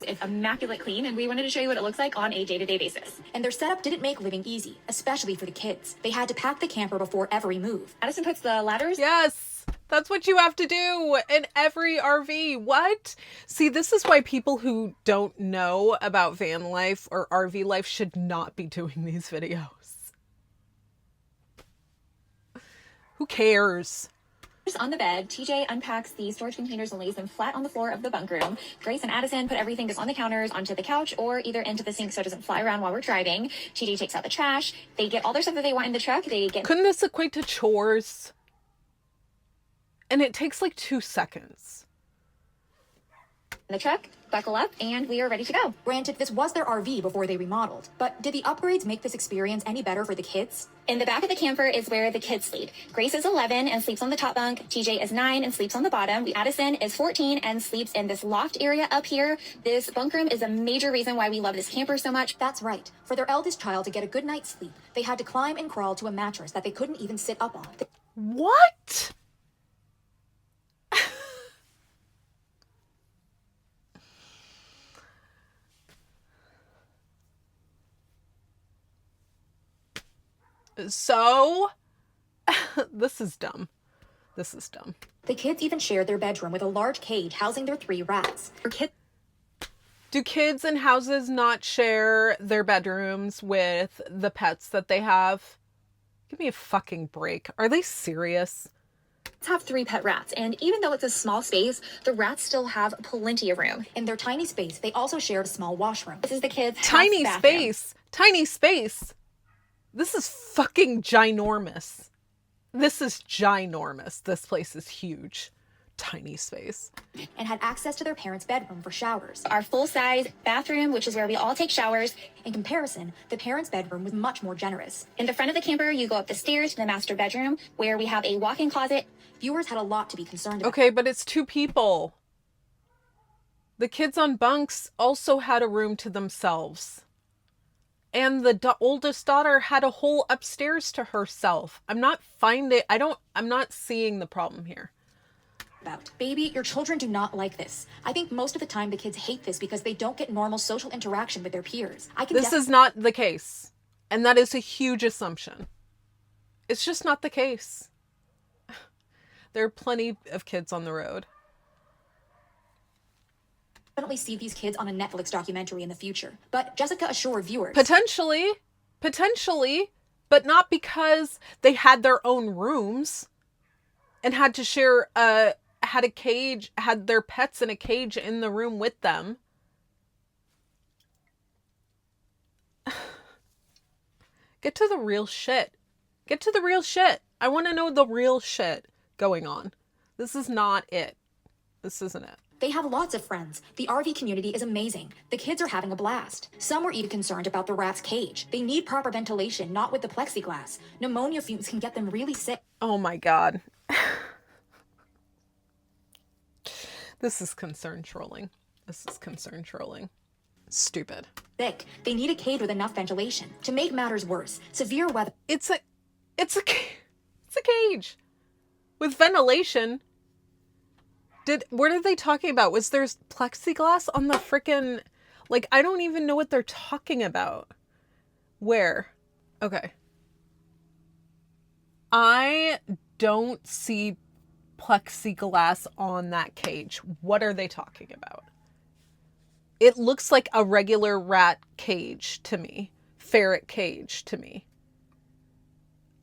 It's immaculate clean, and we wanted to show you what it looks like on a day-to-day basis. And their setup didn't make living easy, especially for the kids. They had to pack the camper before every move. Addison puts the ladders... Yes! That's what you have to do in every RV. What? See, this is why people who don't know about van life or RV life should not be doing these videos. Who cares? On the bed, TJ unpacks the storage containers and lays them flat on the floor of the bunk room. Grace and Addison put everything just on the counters, onto the couch, or either into the sink so it doesn't fly around while we're driving. TJ takes out the trash. They get all their stuff that they want in the truck. Couldn't this equate to chores? And it takes like 2 seconds. In the truck, buckle up, and we are ready to go. Granted, this was their RV before they remodeled, but did the upgrades make this experience any better for the kids? In the back of the camper is where the kids sleep. Grace is 11 and sleeps on the top bunk. TJ is 9 and sleeps on the bottom. Addison is 14 and sleeps in this loft area up here. This bunk room is a major reason why we love this camper so much. That's right. For their eldest child to get a good night's sleep, they had to climb and crawl to a mattress that they couldn't even sit up on. What? So, this is dumb. This is dumb. The kids even shared their bedroom with a large cage housing their 3 rats. Do kids in houses not share their bedrooms with the pets that they have? Give me a fucking break. Are they serious? Have 3 pet rats, and even though it's a small space, the rats still have plenty of room. In their tiny space, they also shared a small washroom. This is the kids' tiny house bathroom. space. Tiny space. This is fucking ginormous. This is ginormous. This place is huge. Tiny space. And had access to their parents' bedroom for showers. Our full-size bathroom, which is where we all take showers. In comparison, the parents' bedroom was much more generous. In the front of the camper, you go up the stairs to the master bedroom, where we have a walk-in closet. Viewers had a lot to be concerned about. Okay, but it's 2 people. The kids on bunks also had a room to themselves. And the oldest daughter had a whole upstairs to herself. I'm not seeing the problem here. Baby, your children do not like this. I think most of the time the kids hate this because they don't get normal social interaction with their peers. This is not the case. And that is a huge assumption. It's just not the case. There are plenty of kids on the road. Definitely see these kids on a Netflix documentary in the future. But Jessica assured viewers... Potentially, but not because they had their own rooms and had to share had their pets in a cage in the room with them. Get to the real shit. Get to the real shit. I want to know the real shit going on. This is not it. This isn't it. They have lots of friends. The RV community is amazing. The kids are having a blast. Some were even concerned about the rat's cage. They need proper ventilation, not with the plexiglass. Pneumonia fumes can get them really sick. Oh my God. This is concern trolling. This is concern trolling. Stupid. Sick. They need a cage with enough ventilation. To make matters worse, severe weather... It's a cage. With ventilation... What are they talking about? Was there plexiglass on the frickin'... Like, I don't even know what they're talking about. Where? Okay. I don't see plexiglass on that cage. What are they talking about? It looks like a regular rat cage to me. Ferret cage to me.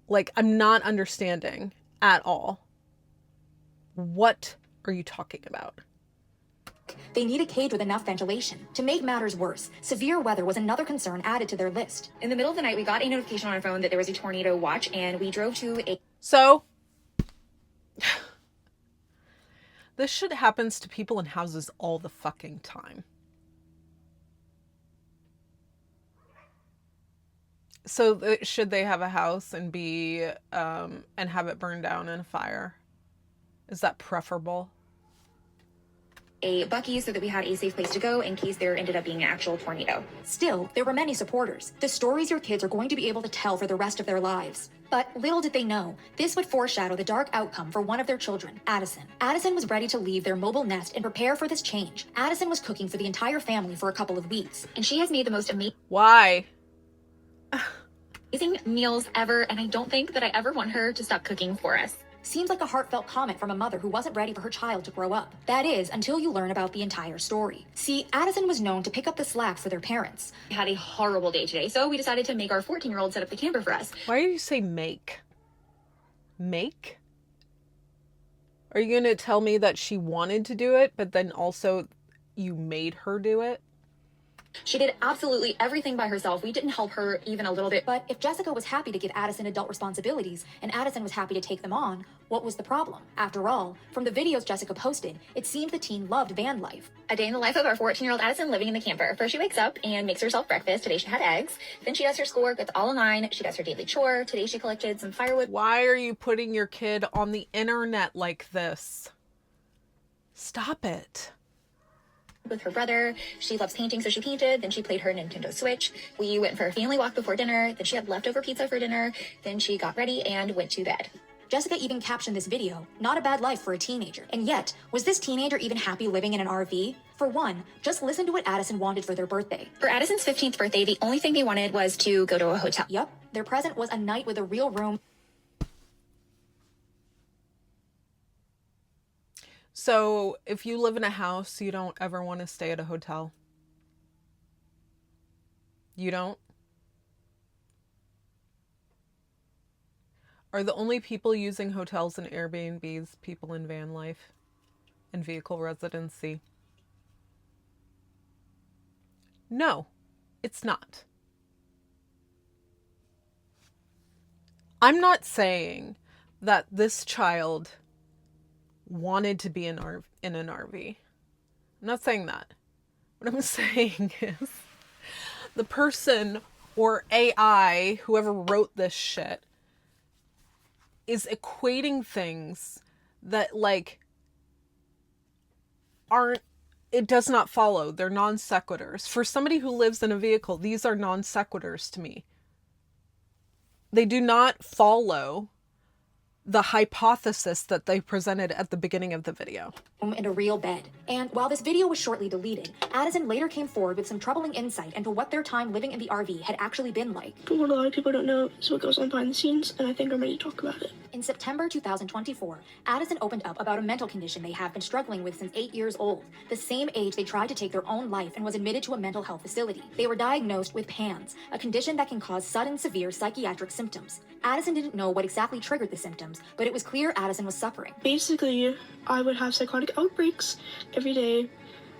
Like, I'm not understanding at all. What are you talking about? They need a cage with enough ventilation. To make matters worse, severe weather was another concern added to their list. In the middle of the night, we got a notification on our phone that there was a tornado watch, and we drove to a... So, this shit happens to people in houses all the fucking time. So, should they have a house and and have it burned down in a fire? Is that preferable? A Buc-ee's so that we had a safe place to go in case there ended up being an actual tornado. Still, there were many supporters. The stories your kids are going to be able to tell for the rest of their lives. But little did they know, this would foreshadow the dark outcome for one of their children, Addison. Addison was ready to leave their mobile nest and prepare for this change. Addison was cooking for the entire family for a couple of weeks. And she has made the most amazing... Why? Amazing meals ever, and I don't think that I ever want her to stop cooking for us. Seems like a heartfelt comment from a mother who wasn't ready for her child to grow up. That is, until you learn about the entire story. See, Addison was known to pick up the slack for their parents. We had a horrible day today, so we decided to make our 14-year-old set up the camper for us. Why do you say make? Make? Are you going to tell me that she wanted to do it, but then also you made her do it? She did absolutely everything by herself. We didn't help her even a little bit. But if Jessica was happy to give Addison adult responsibilities and Addison was happy to take them on, what was the problem? After all, from the videos Jessica posted, it seemed the teen loved van life. A day in the life of our 14-year-old Addison living in the camper. First, she wakes up and makes herself breakfast. Today, she had eggs. Then she does her schoolwork with all in line. She does her daily chore. Today, she collected some firewood. Why are you putting your kid on the internet like this? Stop it. With her brother. She loves painting, so she painted. Then she played her Nintendo Switch. We went for a family walk before dinner. Then she had leftover pizza for dinner. Then she got ready and went to bed. Jessica even captioned this video, "Not a bad life for a teenager." And yet, was this teenager even happy living in an RV? For one, just listen to what Addison wanted for their birthday. For Addison's 15th birthday, the only thing they wanted was to go to a hotel. Yup, their present was a night with a real room. So if you live in a house, you don't ever want to stay at a hotel? You don't? Are the only people using hotels and Airbnbs people in van life and vehicle residency? No, it's not. I'm not saying that this child wanted to be in an RV. I'm not saying that. What I'm saying is the person or AI, whoever wrote this shit, is equating things that like aren't, it does not follow. They're non sequiturs. For somebody who lives in a vehicle, these are non sequiturs to me. They do not follow the hypothesis that they presented at the beginning of the video. And a real bed. And while this video was shortly deleted, Addison later came forward with some troubling insight into what their time living in the RV had actually been like. But what a lot of people don't know is what goes on behind the scenes, and I think I'm ready to talk about it. In September 2024, Addison opened up about a mental condition they have been struggling with since 8 years old, the same age they tried to take their own life and was admitted to a mental health facility. They were diagnosed with PANS, a condition that can cause sudden severe psychiatric symptoms. Addison didn't know what exactly triggered the symptoms, but it was clear Addison was suffering. Basically, I would have psychotic outbreaks every day.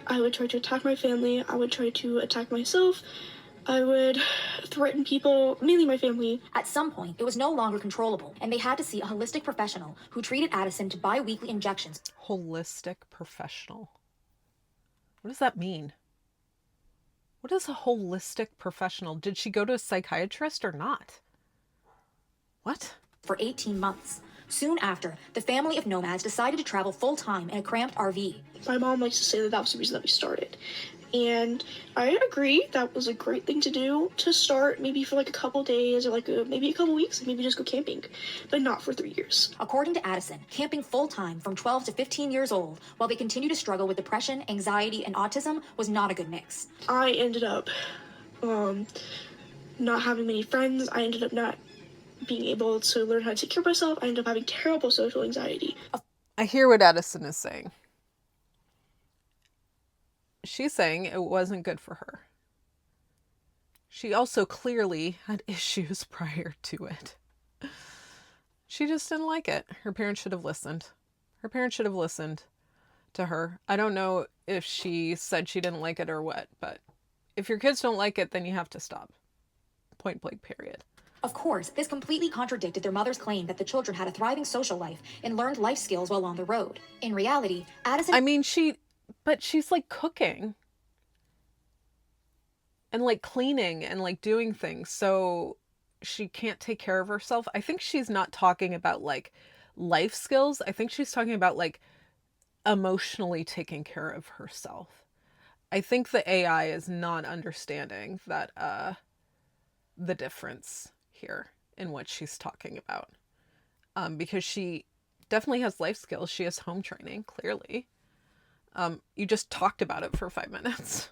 I would try to attack my family. I would try to attack myself. I would threaten people, mainly my family. At some point, it was no longer controllable, and they had to see a holistic professional who treated Addison to bi-weekly injections. Holistic professional. What does that mean? What is a holistic professional? Did she go to a psychiatrist or not? What? For 18 months. Soon after, the family of nomads decided to travel full-time in a cramped RV. My mom likes to say that that was the reason that we started. And I agree that was a great thing to do, to start maybe for like a couple days or like maybe a couple weeks, maybe just go camping, but not for 3 years. According to Addison, camping full-time from 12 to 15 years old while they continue to struggle with depression, anxiety, and autism was not a good mix. I ended up not having many friends. I ended up not being able to learn how to take care of myself. I ended up having terrible social anxiety. I hear what Addison is saying. She's saying it wasn't good for her. She also clearly had issues prior to it. She just didn't like it. Her parents should have listened. Her parents should have listened to her. I don't know if she said she didn't like it or what, but if your kids don't like it, then you have to stop. Point blank, period. Of course, this completely contradicted their mother's claim that the children had a thriving social life and learned life skills while on the road. In reality, Addison... I mean, she's like cooking and like cleaning and like doing things, so she can't take care of herself. I think she's not talking about like life skills. I think she's talking about like emotionally taking care of herself. I think the AI is not understanding that the difference here in what she's talking about, because she definitely has life skills. She has home training, clearly. You just talked about it for 5 minutes.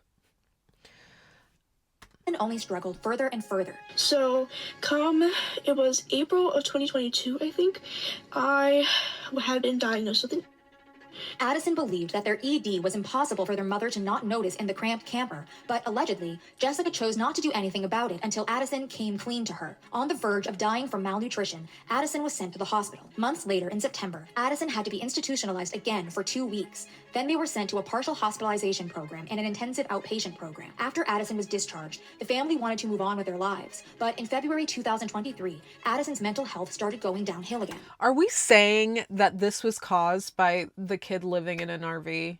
And only struggled further and further. So, it was April of 2022, I think, I had been diagnosed with Addison believed that their ED was impossible for their mother to not notice in the cramped camper, but allegedly, Jessica chose not to do anything about it until Addison came clean to her. On the verge of dying from malnutrition, Addison was sent to the hospital. Months later, in September, Addison had to be institutionalized again for 2 weeks. Then they were sent to a partial hospitalization program and an intensive outpatient program. After Addison was discharged, the family wanted to move on with their lives. But in February 2023, Addison's mental health started going downhill again. Are we saying that this was caused by the kid living in an RV?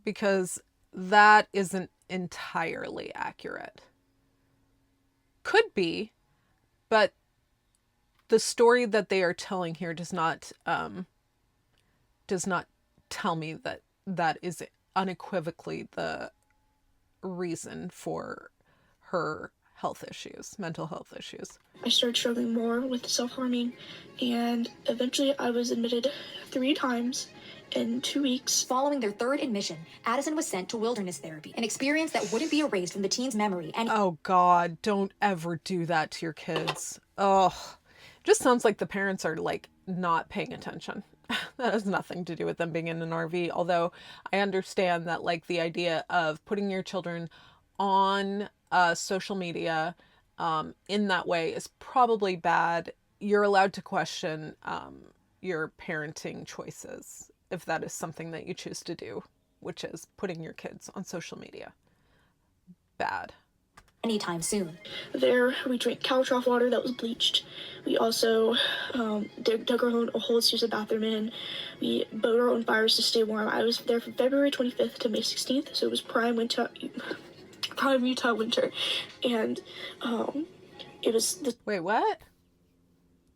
Because that isn't entirely accurate. Could be, but the story that they are telling here does not tell me that that is unequivocally the reason for her health issues, mental health issues. I started struggling more with self-harming, and eventually I was admitted 3 times in 2 weeks. Following their 3rd admission, Addison was sent to wilderness therapy, an experience that wouldn't be erased from the teen's memory. And oh God, don't ever do that to your kids. Oh, just sounds like the parents are like not paying attention. That has nothing to do with them being in an RV. Although I understand that like the idea of putting your children on social media in that way is probably bad. You're allowed to question your parenting choices if that is something that you choose to do, which is putting your kids on social media. Bad. Anytime soon. There, we drank cow trough water that was bleached. We also dug our own holes to use the bathroom in. We boat our own fires to stay warm. I was there from February 25th to May 16th, so it was prime Utah winter. And it was the... Wait, what?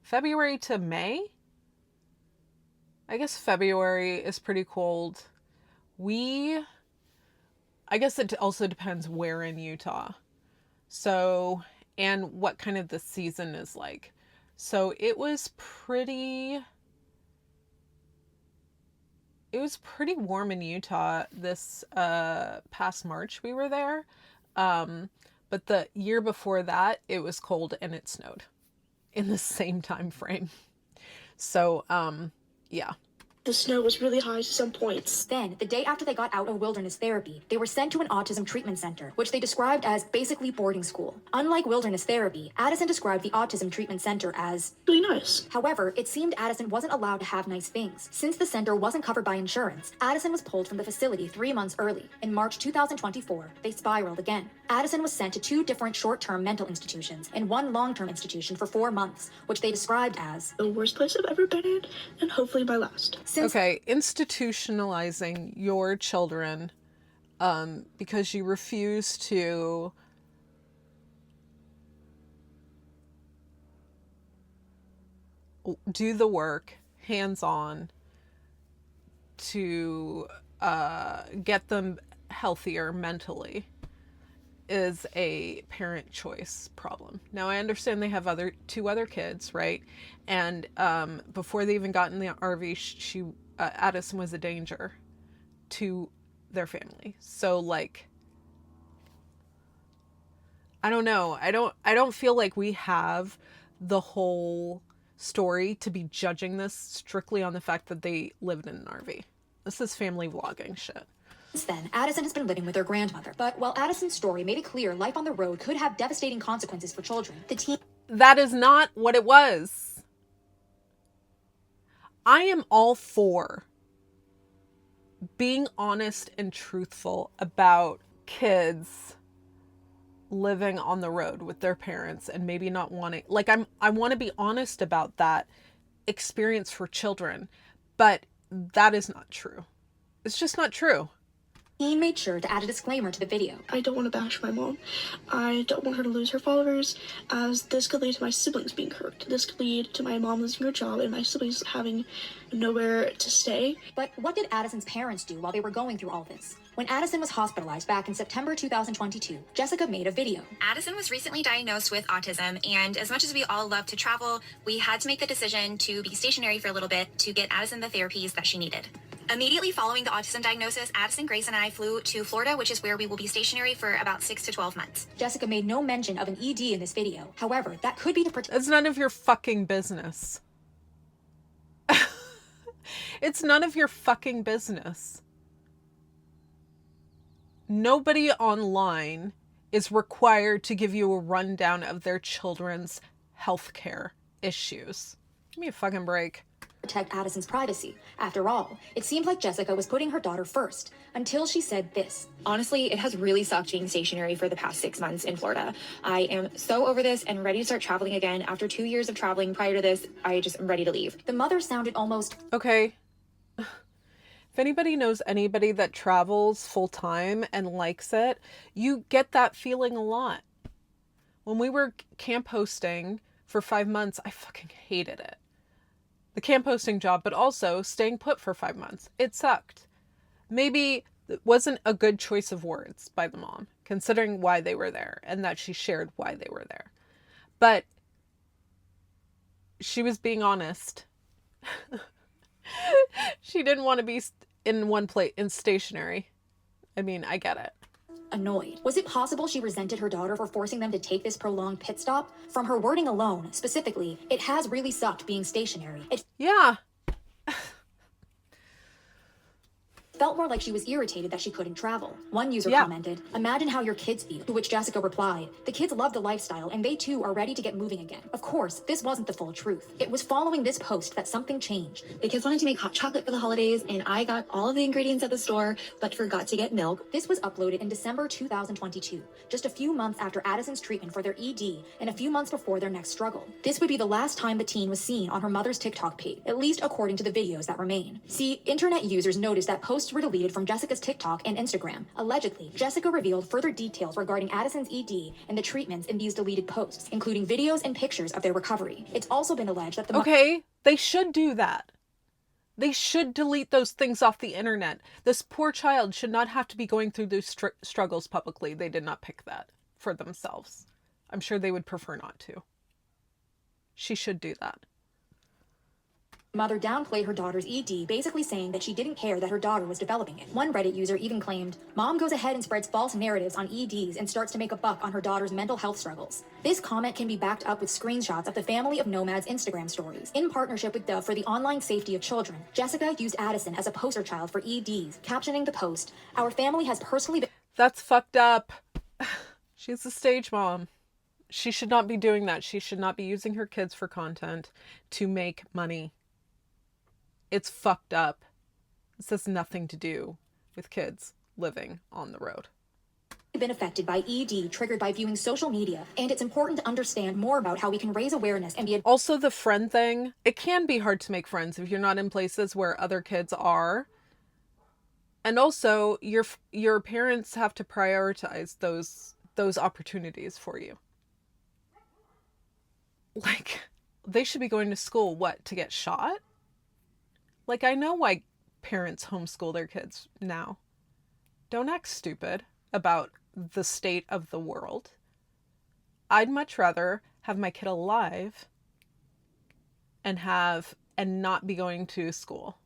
February to May? I guess February is pretty cold. I guess it also depends where in Utah. So, and what kind of the season is like. So it was pretty warm in Utah this past March we were there. But the year before that, it was cold and it snowed in the same time frame. So, yeah. The snow was really high to some points. Then, the day after they got out of wilderness therapy, they were sent to an autism treatment center, which they described as basically boarding school. Unlike wilderness therapy, Addison described the autism treatment center as really nice. However, it seemed Addison wasn't allowed to have nice things. Since the center wasn't covered by insurance, Addison was pulled from the facility 3 months early. In March 2024, they spiraled again. Addison was sent to 2 different short-term mental institutions and 1 long-term institution for 4 months, which they described as the worst place I've ever been in, and hopefully my last. Okay, institutionalizing your children because you refuse to do the work hands-on to get them healthier mentally is a parent choice problem. Now, I understand they have 2 other kids, right? And before they even got in the RV, Addison was a danger to their family. So, like, I don't know. I don't feel like we have the whole story to be judging this strictly on the fact that they lived in an RV. This is family vlogging shit. Since then, Addison has been living with her grandmother. But while Addison's story made it clear life on the road could have devastating consequences for children, the teen... That is not what it was. I am all for being honest and truthful about kids living on the road with their parents and maybe not wanting... Like, I want to be honest about that experience for children, but that is not true. It's just not true. He made sure to add a disclaimer to the video. I don't want to bash my mom. I don't want her to lose her followers, as this could lead to my siblings being hurt. This could lead to my mom losing her job and my siblings having nowhere to stay. But what did Addison's parents do while they were going through all this? When Addison was hospitalized back in September 2022, Jessica made a video. Addison was recently diagnosed with autism, and as much as we all love to travel, we had to make the decision to be stationary for a little bit to get Addison the therapies that she needed. Immediately following the autism diagnosis, Addison, Grace, and I flew to Florida, which is where we will be stationary for about 6 to 12 months. Jessica made no mention of an ED in this video. However, that could be to protect... It's none of your fucking business. It's none of your fucking business. Nobody online is required to give you a rundown of their children's healthcare issues. Give me a fucking break. Protect Addison's privacy. After all, it seemed like Jessica was putting her daughter first, until she said this. Honestly, it has really sucked being stationary for the past 6 months in Florida. I am so over this and ready to start traveling again. After 2 years of traveling prior to this, I just am ready to leave. The mother sounded almost... Okay. If anybody knows anybody that travels full time and likes it, you get that feeling a lot. When we were camp hosting for 5 months, I fucking hated it. The camp hosting job, but also staying put for 5 months. It sucked. Maybe it wasn't a good choice of words by the mom, considering why they were there and that she shared why they were there. But she was being honest. She didn't want to be in one place, in stationary. I mean, I get it. Annoyed. Was it possible she resented her daughter for forcing them to take this prolonged pit stop? From her wording alone, specifically, it has really sucked being stationary. Yeah. Felt more like she was irritated that she couldn't travel. One user commented, "Imagine how your kids feel," to which Jessica replied, "The kids love the lifestyle and they too are ready to get moving again." Of course, this wasn't the full truth. It was following this post that something changed. The kids wanted to make hot chocolate for the holidays, and I got all of the ingredients at the store, but forgot to get milk. This was uploaded in December 2022, just a few months after Addison's treatment for their ED and a few months before their next struggle. This would be the last time the teen was seen on her mother's TikTok page, at least according to the videos that remain. See, internet users noticed that posts were deleted from Jessica's TikTok and Instagram. Allegedly, Jessica revealed further details regarding Addison's ED and the treatments in these deleted posts, including videos and pictures of their recovery. It's also been alleged that the... Okay, they should do that. They should delete those things off the internet. This poor child should not have to be going through those struggles publicly. They did not pick that for themselves. I'm sure they would prefer not to. She should do that. Mother downplayed her daughter's ED, basically saying that she didn't care that her daughter was developing it. One Reddit user even claimed, "Mom goes ahead and spreads false narratives on EDs and starts to make a buck on her daughter's mental health struggles." This comment can be backed up with screenshots of the Family of Nomads Instagram stories. In partnership with Dove for the online safety of children, Jessica used Addison as a poster child for EDs, captioning the post, "Our family has personally been..." That's fucked up. She's a stage mom. She should not be doing that. She should not be using her kids for content to make money. It's fucked up. This has nothing to do with kids living on the road. Been affected by ED triggered by viewing social media, and it's important to understand more about how we can raise awareness and be... Also, the friend thing. It can be hard to make friends if you're not in places where other kids are. And also, your parents have to prioritize those opportunities for you. Like, they should be going to school, what, to get shot? Like, I know why parents homeschool their kids now. Don't act stupid about the state of the world. I'd much rather have my kid alive and not be going to school.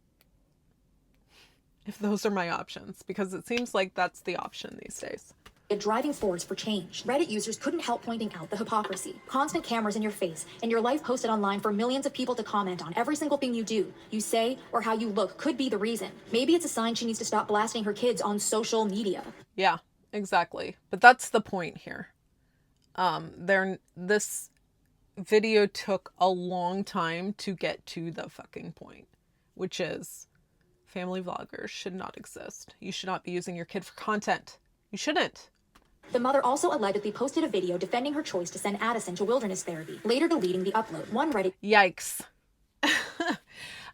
If those are my options, because it seems like that's the option these days. A driving force for change. Reddit users couldn't help pointing out the hypocrisy. Constant cameras in your face, and your life posted online for millions of people to comment on. Every single thing you do, you say, or how you look could be the reason. Maybe it's a sign she needs to stop blasting her kids on social media. Yeah, exactly. But that's the point here. This video took a long time to get to the fucking point, which is family vloggers should not exist. You should not be using your kid for content. You shouldn't. The mother also allegedly posted a video defending her choice to send Addison to wilderness therapy, later deleting the upload. One Reddit... Yikes.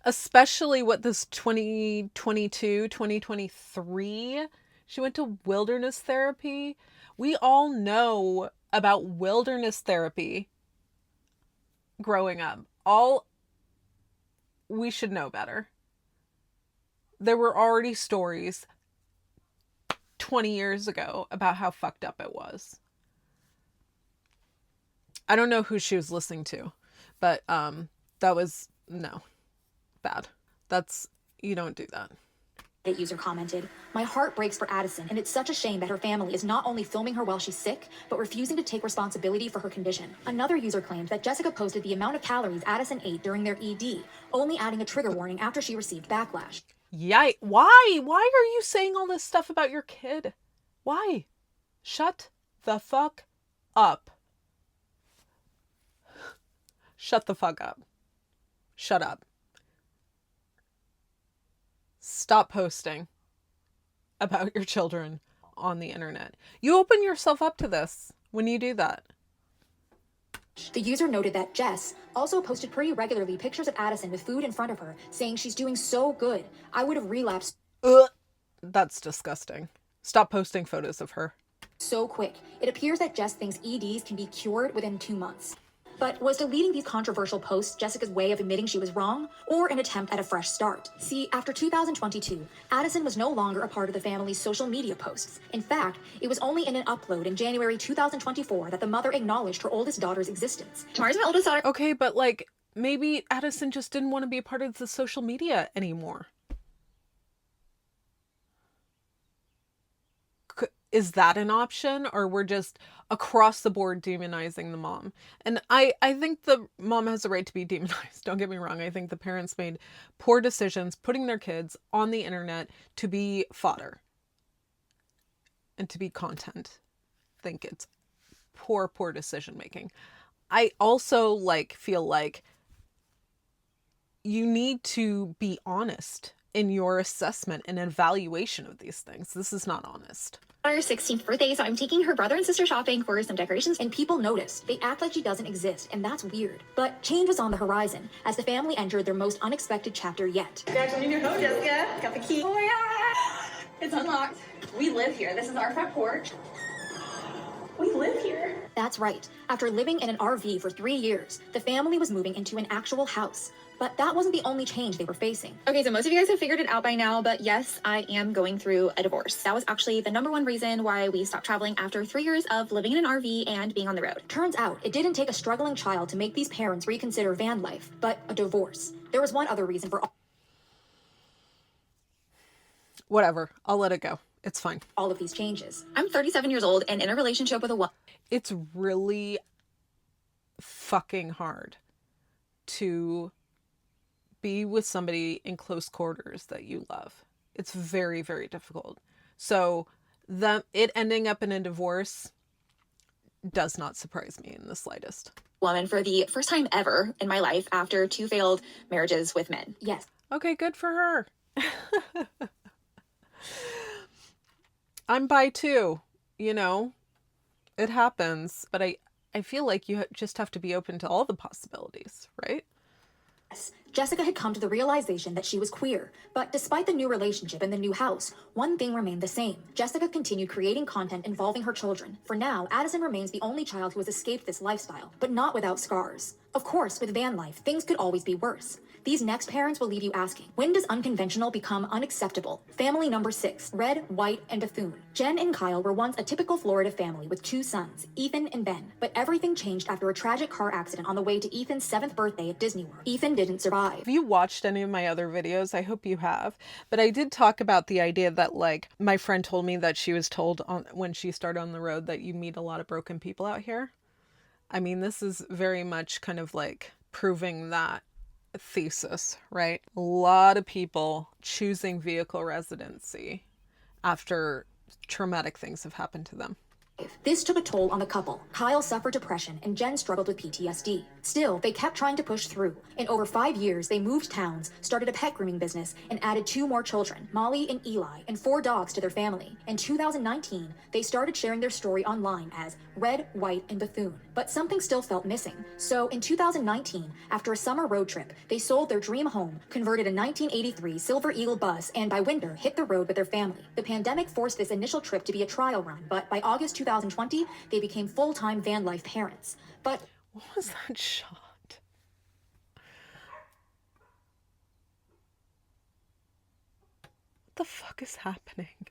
Especially what this 2022, 2023, she went to wilderness therapy. We all know about wilderness therapy growing up. We should know better. There were already stories 20 years ago about how fucked up it was. I don't know who she was listening to, but that was, no, bad. You don't do that. User commented, "My heart breaks for Addison, and it's such a shame that her family is not only filming her while she's sick, but refusing to take responsibility for her condition." Another user claimed that Jessica posted the amount of calories Addison ate during their ED, only adding a trigger warning after she received backlash. Yikes. Why? Why are you saying all this stuff about your kid? Why? Shut the fuck up. Shut the fuck up. Shut up. Stop posting about your children on the internet. You open yourself up to this when you do that. The user noted that Jess also posted pretty regularly pictures of Addison with food in front of her, saying she's doing so good. I would have relapsed. Ugh, that's disgusting. Stop posting photos of her. So quick. It appears that Jess thinks EDs can be cured within 2 months. But was deleting these controversial posts Jessica's way of admitting she was wrong, or an attempt at a fresh start? See, after 2022, Addison was no longer a part of the family's social media posts. In fact, it was only in an upload in January 2024 that the mother acknowledged her oldest daughter's existence. Tomorrow's my oldest daughter. Okay, but like, maybe Addison just didn't want to be a part of the social media anymore. Is that an option, or we're just across the board demonizing the mom? And I think the mom has a right to be demonized. Don't get me wrong. I think the parents made poor decisions putting their kids on the internet to be fodder and to be content. I think it's poor decision making. I also feel like you need to be honest in your assessment and evaluation of these things. This is not honest. Her 16th birthday, so I'm taking her brother and sister shopping for some decorations. And people noticed. They act like she doesn't exist, and that's weird. But change was on the horizon as the family entered their most unexpected chapter yet. Guys, I'm in your home, Jessica. Got the key. Oh my God! It's unlocked. We live here. This is our front porch. We live here. That's right. After living in an RV for 3 years, the family was moving into an actual house. But that wasn't the only change they were facing. Okay, so most of you guys have figured it out by now, but yes, I am going through a divorce. That was actually the #1 reason why we stopped traveling after 3 years of living in an RV and being on the road. Turns out, it didn't take a struggling child to make these parents reconsider van life, but a divorce. There was one other reason for Whatever. I'll let it go. It's fine. All of these changes. I'm 37 years old and in a relationship with a woman. It's really fucking hard to be with somebody in close quarters that you love. It's very, very difficult. So it ending up in a divorce does not surprise me in the slightest. Woman for the first time ever in my life after 2 failed marriages with men. Yes. Okay, good for her. I'm bi too, it happens, but I feel like you just have to be open to all the possibilities, right? Jessica had come to the realization that she was queer, but despite the new relationship and the new house, one thing remained the same. Jessica continued creating content involving her children. For now, Addison remains the only child who has escaped this lifestyle, but not without scars. Of course, with van life, things could always be worse. These next parents will leave you asking, when does unconventional become unacceptable? Family number 6, Red, White, and Bethune. Jen and Kyle were once a typical Florida family with 2 sons, Ethan and Ben. But everything changed after a tragic car accident on the way to Ethan's 7th birthday at Disney World. Ethan didn't survive. Have you watched any of my other videos? I hope you have. But I did talk about the idea that my friend told me that she was told when she started on the road that you meet a lot of broken people out here. I mean, this is very much kind of proving that thesis, right? A lot of people choosing vehicle residency after traumatic things have happened to them. This took a toll on the couple. Kyle suffered depression and Jen struggled with PTSD. Still, they kept trying to push through. In over 5 years, they moved towns, started a pet grooming business, and added 2 more children, Molly and Eli, and 4 dogs to their family. In 2019, they started sharing their story online as Red, White, and Bethune. But something still felt missing. So in 2019, after a summer road trip, they sold their dream home, converted a 1983 Silver Eagle bus, and by winter, hit the road with their family. The pandemic forced this initial trip to be a trial run, but by August 2020, they became full-time van life parents. But what was that shot? What the fuck is happening?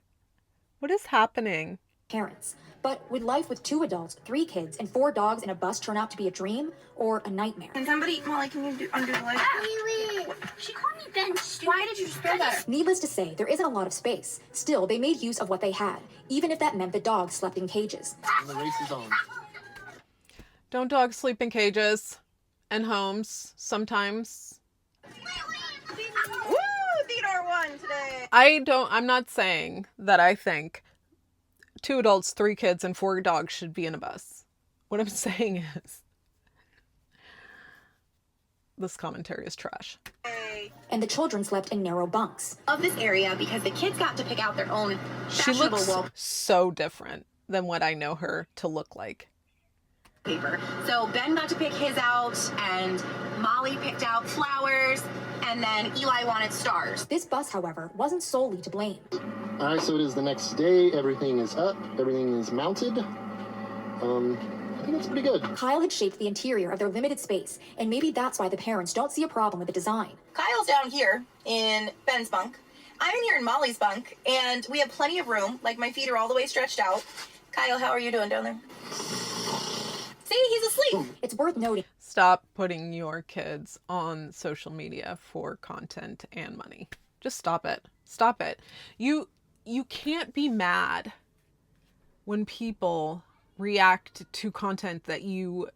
What is happening? Parents. But would life with 2 adults, 3 kids, and 4 dogs in a bus turn out to be a dream or a nightmare? Can somebody, Molly, can you undo the light? Wait. She called me Ben, stupid. Why did you just throw that? Needless to say, there isn't a lot of space. Still, they made use of what they had, even if that meant the dogs slept in cages. And the race is on. Don't dogs sleep in cages and homes sometimes? Woo! Theodore won today. I'm not saying that I think 2 adults, 3 kids, and 4 dogs should be in a bus. What I'm saying is, this commentary is trash. And the children slept in narrow bunks. Of this area because the kids got to pick out their own She fashionable looks so different than what I know her to look like. wallpaper. So Ben got to pick his out, and Molly picked out flowers, and then Eli wanted stars. This bus, however, wasn't solely to blame. All right, so it is the next day. Everything is up. Everything is mounted. I think that's pretty good. Kyle had shaped the interior of their limited space, and maybe that's why the parents don't see a problem with the design. Kyle's down here in Ben's bunk. I'm in here in Molly's bunk, and we have plenty of room. Like, my feet are all the way stretched out. Kyle, how are you doing down there? See, he's asleep. It's worth noting. Stop putting your kids on social media for content and money. Just stop it. Stop it. You can't be mad when people react to content that you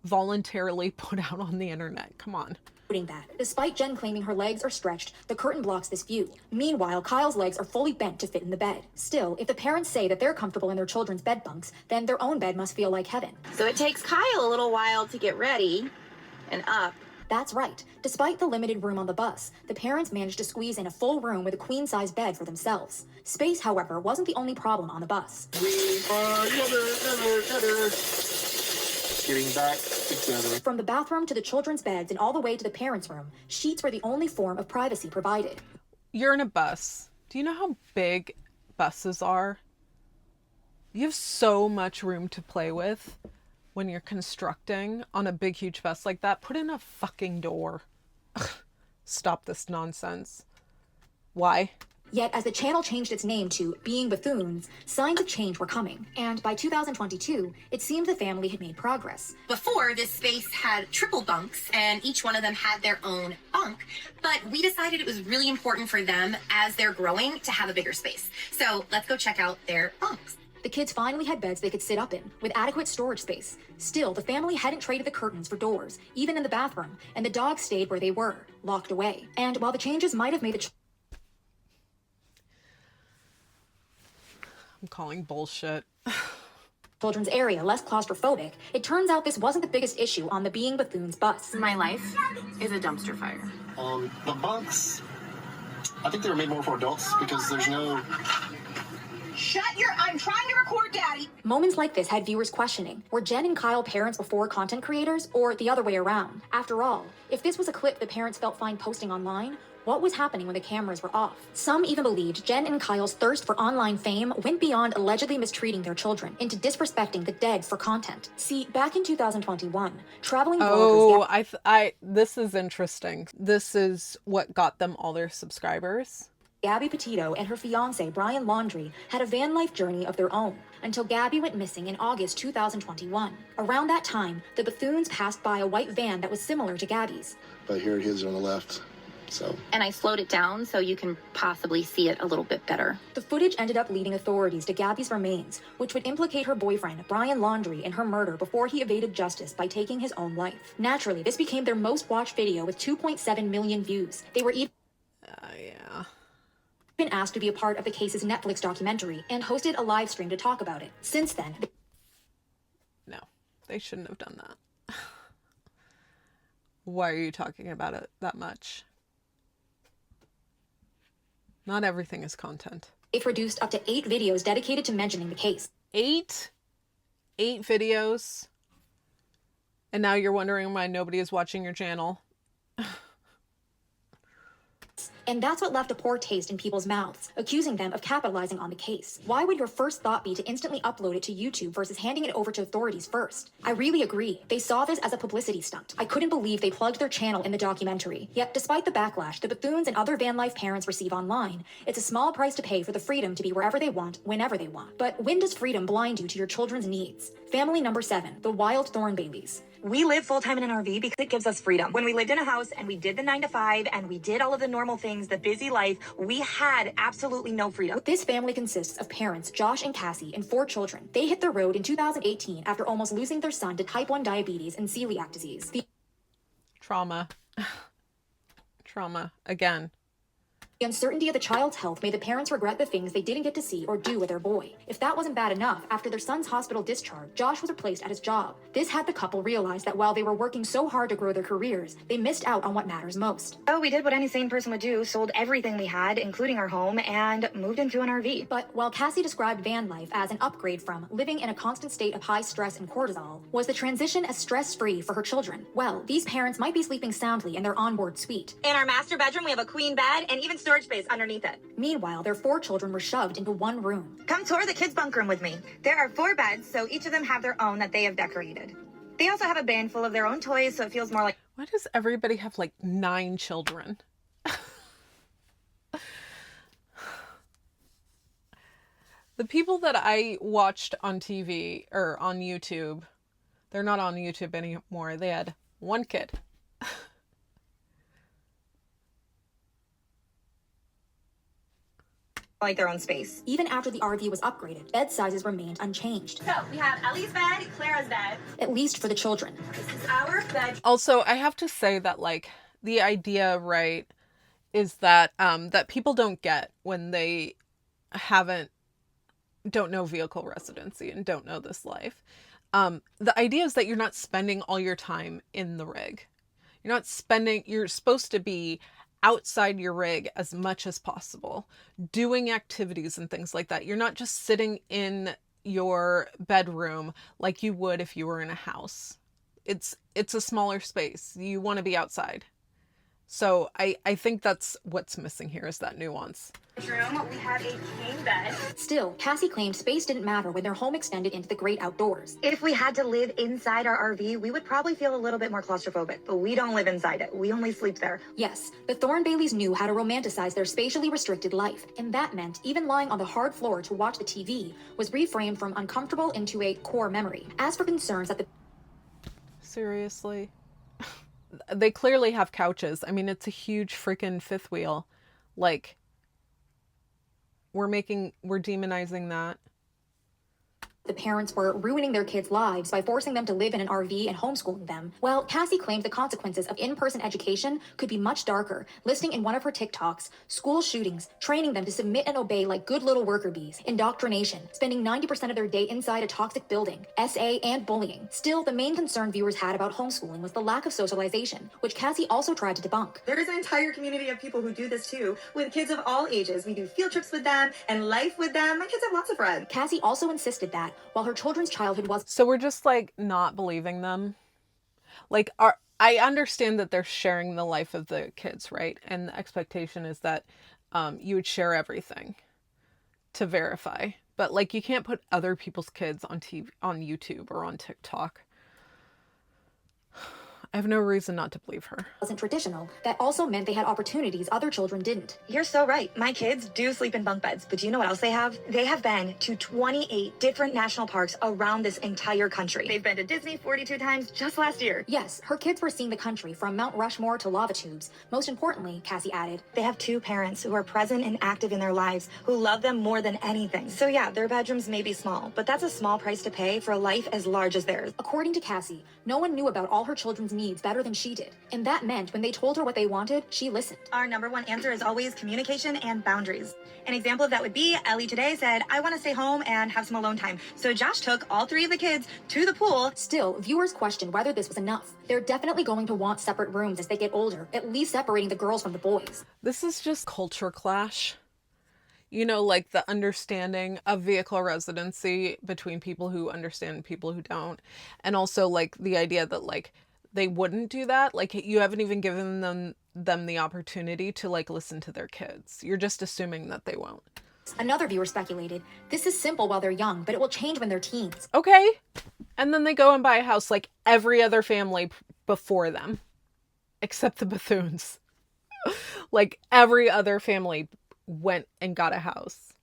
voluntarily put out on the internet. Come on. That. Despite Jen claiming her legs are stretched, the curtain blocks this view. Meanwhile, Kyle's legs are fully bent to fit in the bed. Still, if the parents say that they're comfortable in their children's bed bunks, then their own bed must feel like heaven. So it takes Kyle a little while to get ready and up. That's right. Despite the limited room on the bus, the parents managed to squeeze in a full room with a queen-size bed for themselves. Space, however, wasn't the only problem on the bus. We are together. Getting back together. From the bathroom to the children's beds and all the way to the parents' room, sheets were the only form of privacy provided. You're in a bus. Do you know how big buses are? You have so much room to play with when you're constructing on a big, huge bus like that. Put in a fucking door. Stop this nonsense. Why? Yet, as the channel changed its name to Being Buffoons, signs of change were coming. And by 2022, it seemed the family had made progress. Before, this space had triple bunks, and each one of them had their own bunk. But we decided it was really important for them, as they're growing, to have a bigger space. So let's go check out their bunks. The kids finally had beds they could sit up in, with adequate storage space. Still, the family hadn't traded the curtains for doors, even in the bathroom, and the dogs stayed where they were, locked away. And while the changes might have made the I'm calling bullshit. children's area less claustrophobic, it turns out this wasn't the biggest issue on the Being Buffoons bus. My life is a dumpster fire. The bunks, I think they were made more for adults because there's no... I'm trying to record Daddy. Moments like this had viewers questioning, were Jen and Kyle parents before content creators, or the other way around? After all, if this was a clip the parents felt fine posting online, what was happening when the cameras were off? Some even believed Jen and Kyle's thirst for online fame went beyond allegedly mistreating their children into disrespecting the dead for content. See, back in 2021, traveling bloggers... this is interesting. This is what got them all their subscribers. Gabby Petito and her fiancé, Brian Laundrie, had a van life journey of their own until Gabby went missing in August 2021. Around that time, the Buffoons passed by a white van that was similar to Gabby's. But here it is on the left. So. And I slowed it down so you can possibly see it a little bit better. The footage ended up leading authorities to Gabby's remains, which would implicate her boyfriend, Brian Laundrie, in her murder before he evaded justice by taking his own life. Naturally, this became their most watched video with 2.7 million views. They were even been asked to be a part of the case's Netflix documentary and hosted a live stream to talk about it. Since then... No, they shouldn't have done that. Why are you talking about it that much? Not everything is content. They produced up to 8 videos dedicated to mentioning the case. 8 videos? And now you're wondering why nobody is watching your channel? And that's what left a poor taste in people's mouths, accusing them of capitalizing on the case. Why would your first thought be to instantly upload it to YouTube versus handing it over to authorities first? I really agree. They saw this as a publicity stunt. I couldn't believe they plugged their channel in the documentary. Yet, despite the backlash the Buffoons and other van life parents receive online, it's a small price to pay for the freedom to be wherever they want, whenever they want. But when does freedom blind you to your children's needs? Family number 7, the Wild Thornbaileys. We live full-time in an RV because it gives us freedom. When we lived in a house and we did the 9 to 5 and we did all of the normal things, the busy life, we had absolutely no freedom. This family consists of parents Josh and Cassie and 4 children. They hit the road in 2018 after almost losing their son to type 1 diabetes and celiac disease. Trauma. Trauma. Again. The uncertainty of the child's health made the parents regret the things they didn't get to see or do with their boy. If that wasn't bad enough, after their son's hospital discharge, Josh was replaced at his job. This had the couple realize that while they were working so hard to grow their careers, they missed out on what matters most. So we did what any sane person would do, sold everything we had, including our home, and moved into an RV. But while Cassie described van life as an upgrade from living in a constant state of high stress and cortisol, was the transition as stress-free for her children? Well, these parents might be sleeping soundly in their onboard suite. In our master bedroom, we have a queen bed and even storage space underneath it. Meanwhile, their 4 children were shoved into one room. Come tour the kids' bunk room with me. There are 4 beds, so each of them have their own that they have decorated. They also have a bin full of their own toys, so it feels more like... Why does everybody have like 9 children? The people that I watched on TV or on YouTube, they're not on YouTube anymore. They had 1 kid. like their own space. Even after the RV was upgraded, bed sizes remained unchanged. So we have Ellie's bed, Clara's bed. At least for the children. This is our bed. Also, I have to say that like the idea, right, is that that people don't get when they don't know vehicle residency and don't know this life. The idea is that you're not spending all your time in the rig. You're supposed to be outside your rig as much as possible, doing activities and things like that. You're not just sitting in your bedroom like you would if you were in a house. It's a smaller space. You want to be outside. So I think that's what's missing here, is that nuance. Room, we have a king bed. Still, Cassie claimed space didn't matter when their home extended into the great outdoors. If we had to live inside our RV, we would probably feel a little bit more claustrophobic, but we don't live inside it. We only sleep there. Yes, the Thornbaileys knew how to romanticize their spatially restricted life, and that meant even lying on the hard floor to watch the TV was reframed from uncomfortable into a core memory. As for concerns that the... Seriously? They clearly have couches. I mean, it's a huge freaking fifth wheel. Like, we're demonizing that. The parents were ruining their kids' lives by forcing them to live in an RV and homeschooling them. Well, Cassie claimed the consequences of in-person education could be much darker, listing in one of her TikToks school shootings, training them to submit and obey like good little worker bees, indoctrination, spending 90% of their day inside a toxic building, SA, and bullying. Still, the main concern viewers had about homeschooling was the lack of socialization, which Cassie also tried to debunk. There is an entire community of people who do this too, with kids of all ages. We do field trips with them and life with them. My kids have lots of friends. Cassie also insisted that while her children's childhood was... So we're just like not believing them. Like, I understand that they're sharing the life of the kids, right? And the expectation is that you would share everything to verify. But like, you can't put other people's kids on TV, on YouTube or on TikTok. I have no reason not to believe her. Wasn't traditional. That also meant they had opportunities other children didn't. You're so right. My kids do sleep in bunk beds, but do you know what else they have? They have been to 28 different national parks around this entire country. They've been to Disney 42 times just last year. Yes, her kids were seeing the country from Mount Rushmore to lava tubes. Most importantly, Cassie added, they have 2 parents who are present and active in their lives, who love them more than anything. So yeah, their bedrooms may be small, but that's a small price to pay for a life as large as theirs. According to Cassie, no one knew about all her children's needs better than she did. And that meant when they told her what they wanted, she listened. Our number one answer is always communication and boundaries. An example of that would be Ellie today said, I want to stay home and have some alone time. So Josh took all 3 of the kids to the pool. Still, viewers questioned whether this was enough. They're definitely going to want separate rooms as they get older, at least separating the girls from the boys. This is just culture clash. You know, like the understanding of vehicle residency between people who understand and people who don't. And also like the idea that like they wouldn't do that. Like, you haven't even given them the opportunity to like listen to their kids. You're just assuming that they won't. Another viewer speculated, this is simple while they're young, but it will change when they're teens. Okay. And then they go and buy a house like every other family before them, except the Bethunes. Like every other family went and got a house.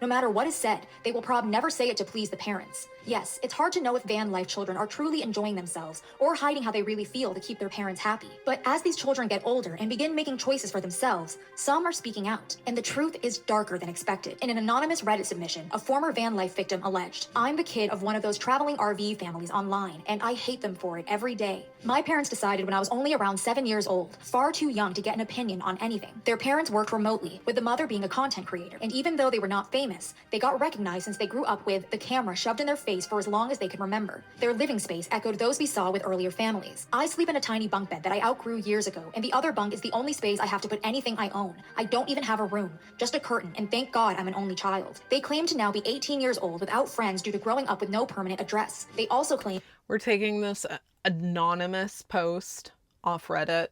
No matter what is said, they will never say it to please the parents. Yes, it's hard to know if van life children are truly enjoying themselves or hiding how they really feel to keep their parents happy. But as these children get older and begin making choices for themselves, some are speaking out. And the truth is darker than expected. In an anonymous Reddit submission, a former van life victim alleged, "I'm the kid of one of those traveling RV families online, and I hate them for it every day. My parents decided when I was only around 7 years old, far too young to get an opinion on anything. Their parents worked remotely, with the mother being a content creator. And even though they were not famous, they got recognized since they grew up with the camera shoved in their face for as long as they could remember. Their living space echoed those we saw with earlier families. I sleep in a tiny bunk bed that I outgrew years ago, and the other bunk is the only space I have to put anything I own. I don't even have a room, just a curtain, and thank God I'm an only child." They claim to now be 18 years old without friends due to growing up with no permanent address. They also claim We're taking this anonymous post off Reddit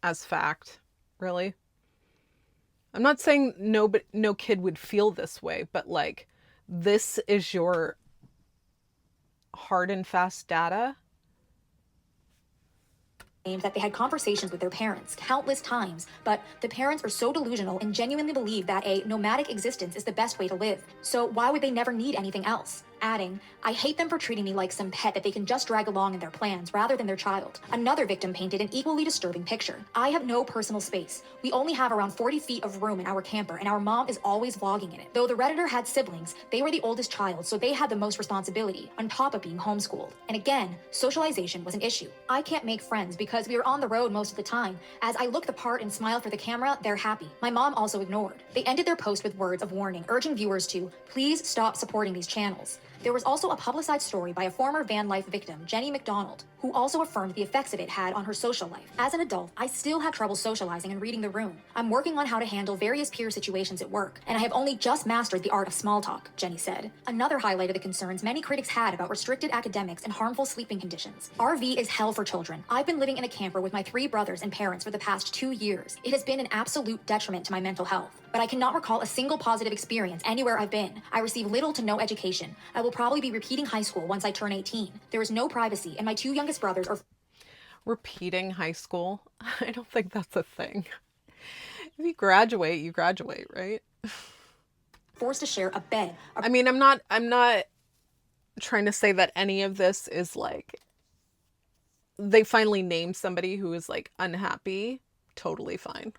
as fact. Really? I'm not saying no kid would feel this way, but like, this is your hard and fast data. That they had conversations with their parents countless times, but the parents are so delusional and genuinely believe that a nomadic existence is the best way to live. So why would they never need anything else? Adding, "I hate them for treating me like some pet that they can just drag along in their plans rather than their child." Another victim painted an equally disturbing picture. "I have no personal space. We only have around 40 feet of room in our camper, and our mom is always vlogging in it. Though the Redditor had siblings, they were the oldest child, so they had the most responsibility, on top of being homeschooled. And again, socialization was an issue. I can't make friends because we are on the road most of the time. As I look the part and smile for the camera, they're happy. My mom also ignored." They ended their post with words of warning, urging viewers to please stop supporting these channels. There was also a publicized story by a former van life victim, Jenny McDonald, who also affirmed the effects of it had on her social life. "As an adult, I still have trouble socializing and reading the room. I'm working on how to handle various peer situations at work, and I have only just mastered the art of small talk," Jenny said. Another highlight of the concerns many critics had about restricted academics and harmful sleeping conditions. "RV is hell for children. I've been living in a camper with my 3 brothers and parents for the past 2 years. It has been an absolute detriment to my mental health. But I cannot recall a single positive experience anywhere I've been. I receive little to no education. I will probably be repeating high school once I turn 18. There is no privacy, and my 2 youngest brothers are..." Repeating high school? I don't think that's a thing. If you graduate, right? "Forced to share a bed." I mean, I'm not trying to say that any of this is like, they finally named somebody who is like unhappy. Totally fine.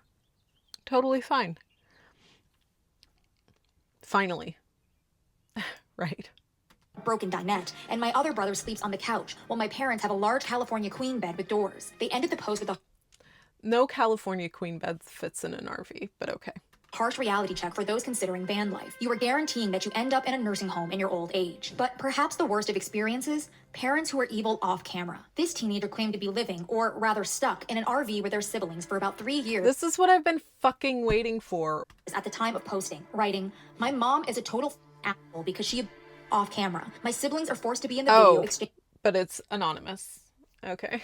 Totally fine. Finally. Right. "Broken dinette, and my other brother sleeps on the couch, while my parents have a large California queen bed with doors." They ended the post with a no California queen bed fits in an RV, but okay. "Harsh reality check for those considering van life. You are guaranteeing that you end up in a nursing home in your old age. But perhaps the worst of experiences, parents who are evil off camera." This teenager claimed to be living, or rather stuck, in an RV with their siblings for about 3 years. This is what I've been fucking waiting for. At the time of posting, writing, "My mom is a total asshole because she off camera. My siblings are forced to be in the video exchange." But it's anonymous. Okay.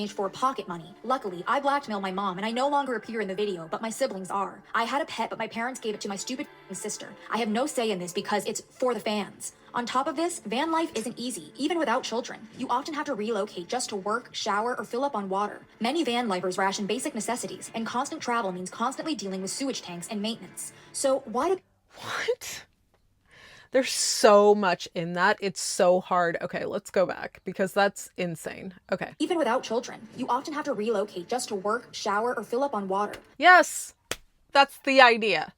"For pocket money. Luckily, I blackmailed my mom and I no longer appear in the video, but my siblings are. I had a pet, but my parents gave it to my stupid sister. I have no say in this because it's for the fans. On top of this, van life isn't easy, even without children. You often have to relocate just to work, shower, or fill up on water. Many van lifers ration basic necessities, and constant travel means constantly dealing with sewage tanks and maintenance. So why do..." What? There's so much in that. It's so hard. Okay, let's go back because that's insane. Okay. "Even without children, you often have to relocate just to work, shower, or fill up on water." Yes, that's the idea.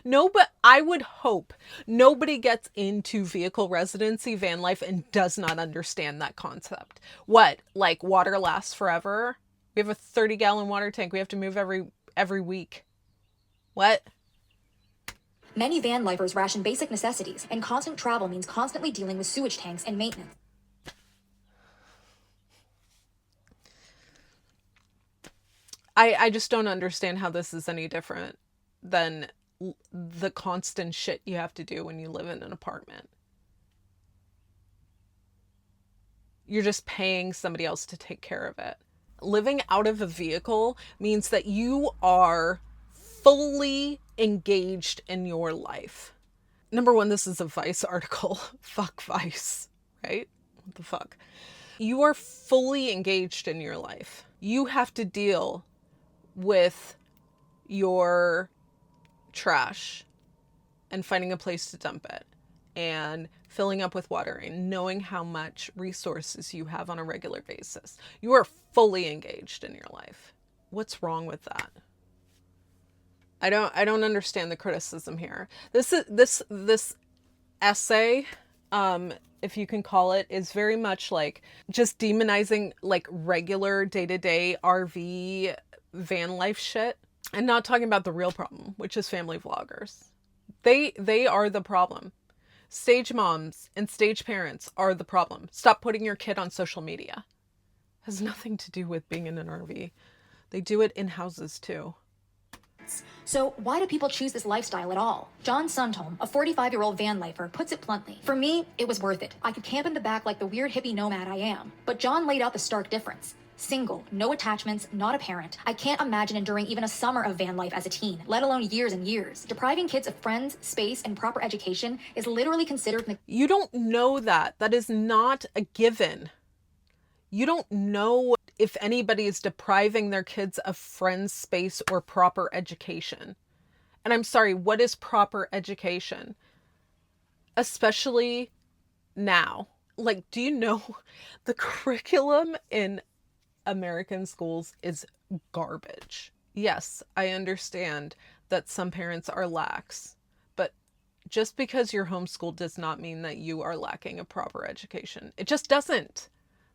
No, but I would hope nobody gets into vehicle residency van life and does not understand that concept. What? Like water lasts forever? We have a 30-gallon water tank we have to move every week. What? Many van lifers ration basic necessities, and constant travel means constantly dealing with sewage tanks and maintenance. I just don't understand how this is any different than the constant shit you have to do when you live in an apartment. You're just paying somebody else to take care of it. Living out of a vehicle means that you are fully engaged in your life. Number one, this is a Vice article. Fuck Vice, right? What the fuck? You are fully engaged in your life. You have to deal with your trash. and finding a place to dump it and filling up with water and knowing how much resources you have on a regular basis. You are fully engaged in your life. What's wrong with that? I don't understand the criticism here. This essay, if you can call it, is very much like just demonizing like regular day-to-day RV van life shit and not talking about the real problem, which is family vloggers. They are the problem. Stage moms and stage parents are the problem. Stop putting your kid on social media. It has nothing to do with being in an RV. They do it in houses too. So why do people choose this lifestyle at all? John Sundholm, a 45-year-old van lifer, puts it bluntly. For me, it was worth it. I could camp in the back like the weird hippie nomad I am. But John laid out the stark difference. Single, no attachments, not a parent. I can't imagine enduring even a summer of van life as a teen, let alone years and years. Depriving kids of friends, space, and proper education is literally considered... You don't know that. That is not a given. You don't know if anybody is depriving their kids of friends, space, or proper education. And I'm sorry, what is proper education? Especially now. Like, do you know the curriculum in American schools is garbage? Yes, I understand that some parents are lax, but just because you're homeschooled does not mean that you are lacking a proper education. It just doesn't.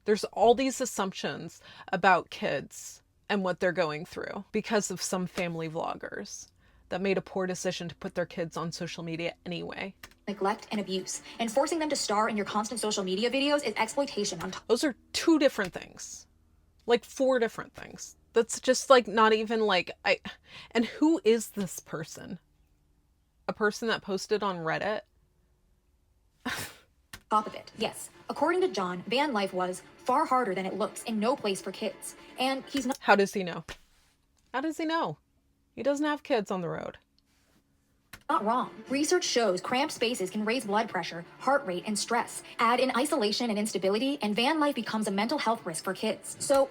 There's all these assumptions about kids and what they're going through because of some family vloggers that made a poor decision to put their kids on social media anyway. Neglect and abuse. And forcing them to star in your constant social media videos is exploitation on top. Those are two different things. Like 4 different things. That's just like not even like and who is this person? A person that posted on Reddit? Top of it, yes. According to John, van life was far harder than it looks and no place for kids. And he's not... How does he know? How does he know? He doesn't have kids on the road. Not wrong. Research shows cramped spaces can raise blood pressure, heart rate, and stress. Add in isolation and instability, and van life becomes a mental health risk for kids. So...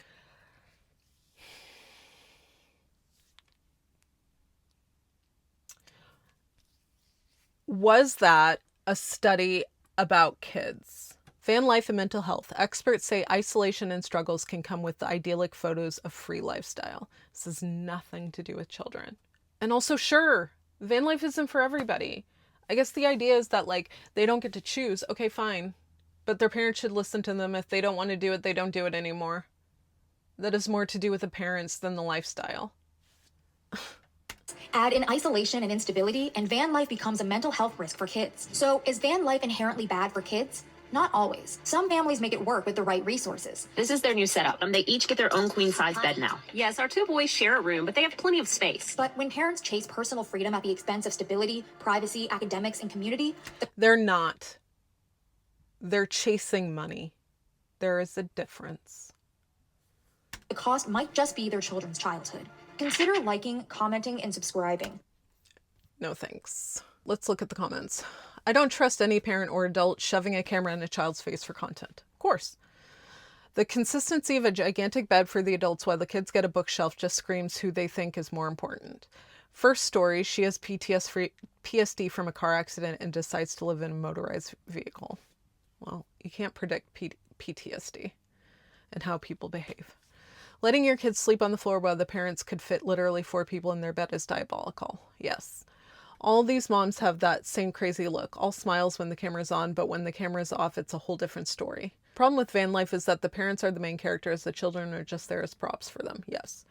Was that a study about kids? Van life and mental health. Experts say isolation and struggles can come with the idyllic photos of free lifestyle. This has nothing to do with children. And also, sure, van life isn't for everybody. I guess the idea is that, like, they don't get to choose. Okay, fine. But their parents should listen to them. If they don't want to do it, they don't do it anymore. That has more to do with the parents than the lifestyle. Add in isolation and instability, and van life becomes a mental health risk for kids. So is van life inherently bad for kids? Not always. Some families make it work with the right resources. This is their new setup. They each get their own queen-size bed now. Yes, our 2 boys share a room, but they have plenty of space. But when parents chase personal freedom at the expense of stability, privacy, academics, and community... They're not. They're chasing money. There is a difference. The cost might just be their children's childhood. Consider liking, commenting, and subscribing. No thanks. Let's look at the comments. I don't trust any parent or adult shoving a camera in a child's face for content. Of course. The consistency of a gigantic bed for the adults while the kids get a bookshelf just screams who they think is more important. First story, she has PTSD from a car accident and decides to live in a motorized vehicle. Well, you can't predict PTSD and how people behave. Letting your kids sleep on the floor while the parents could fit literally 4 people in their bed is diabolical. Yes. All these moms have that same crazy look. All smiles when the camera's on, but when the camera's off, it's a whole different story. Problem with van life is that the parents are the main characters. The children are just there as props for them. Yes.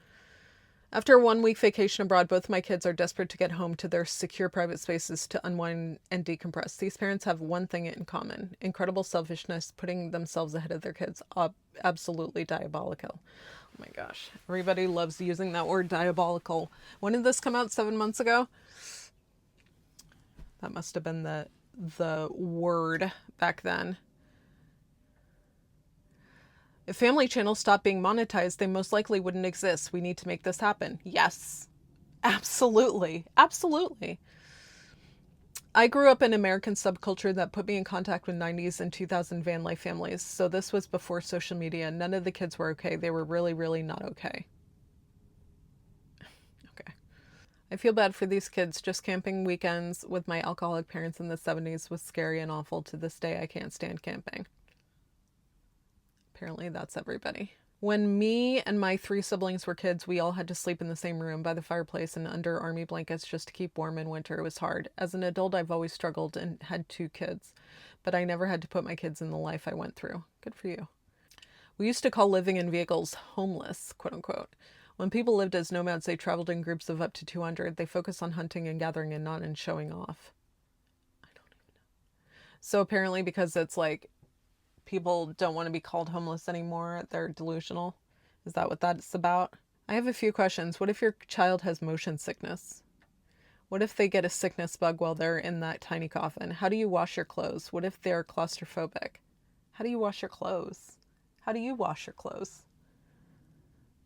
After a 1-week vacation abroad, both my kids are desperate to get home to their secure private spaces to unwind and decompress. These parents have one thing in common: incredible selfishness, putting themselves ahead of their kids. Absolutely diabolical. Oh my gosh. Everybody loves using that word, diabolical. When did this come out? 7 months ago? That must have been the word back then. If family channels stopped being monetized, they most likely wouldn't exist. We need to make this happen. Yes, absolutely. Absolutely. I grew up in American subculture that put me in contact with 90s and 2000 van life families. So this was before social media. None of the kids were okay. They were really, really not okay. Okay. I feel bad for these kids. Just camping weekends with my alcoholic parents in the 70s was scary and awful. To this day, I can't stand camping. Apparently that's everybody. When me and my 3 siblings were kids, we all had to sleep in the same room by the fireplace and under army blankets just to keep warm in winter. It was hard. As an adult, I've always struggled and had 2 kids, but I never had to put my kids in the life I went through. Good for you. We used to call living in vehicles homeless, quote unquote. When people lived as nomads, they traveled in groups of up to 200. They focused on hunting and gathering and not in showing off. I don't even know. So apparently because it's like people don't want to be called homeless anymore, they're delusional. Is that what that's about? I have a few questions. What if your child has motion sickness? What if they get a sickness bug while they're in that tiny coffin? How do you wash your clothes? What if they're claustrophobic? How do you wash your clothes? How do you wash your clothes?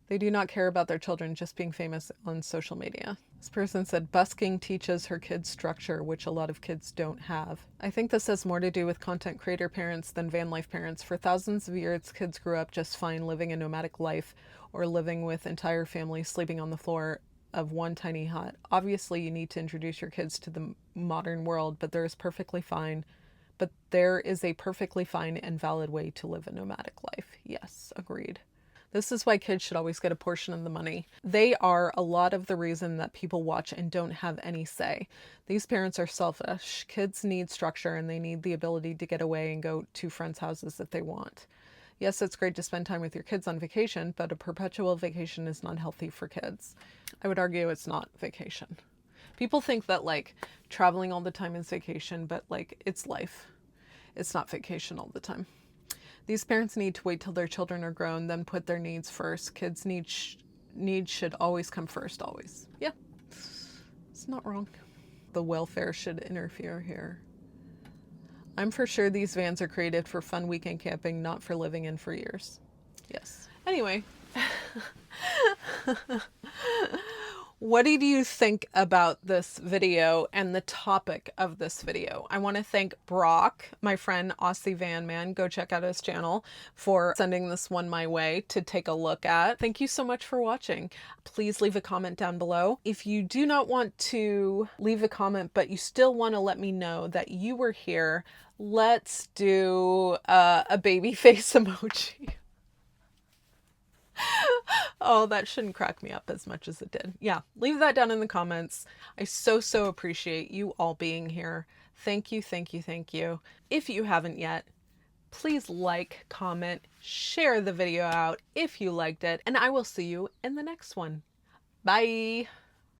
They do not care about their children just being famous on social media. This person said busking teaches her kids structure, which a lot of kids don't have. I think this has more to do with content creator parents than van life parents. For thousands of years, kids grew up just fine living a nomadic life or living with entire families sleeping on the floor of one tiny hut. Obviously, you need to introduce your kids to the modern world, but there is a perfectly fine and valid way to live a nomadic life. Yes, agreed. This is why kids should always get a portion of the money. They are a lot of the reason that people watch and don't have any say. These parents are selfish. Kids need structure and they need the ability to get away and go to friends' houses if they want. Yes, it's great to spend time with your kids on vacation, but a perpetual vacation is not healthy for kids. I would argue it's not vacation. People think that like traveling all the time is vacation, but like it's life. It's not vacation all the time. These parents need to wait till their children are grown, then put their needs first. Kids' needs should always come first, always. Yeah, it's not wrong. The welfare should interfere here. I'm for sure these vans are created for fun weekend camping, not for living in for years. Yes. Anyway. What did you think about this video and the topic of this video? I want to thank Brock, my friend Aussie Van Man. Go check out his channel for sending this one my way to take a look at. Thank you so much for watching. Please leave a comment down below. If you do not want to leave a comment, but you still want to let me know that you were here, let's do a baby face emoji. Oh, that shouldn't crack me up as much as it did. Yeah, leave that down in the comments. I so appreciate you all being here. Thank you, thank you, thank you. If you haven't yet, please like, comment, share the video out if you liked it, and I will see you in the next one. Bye.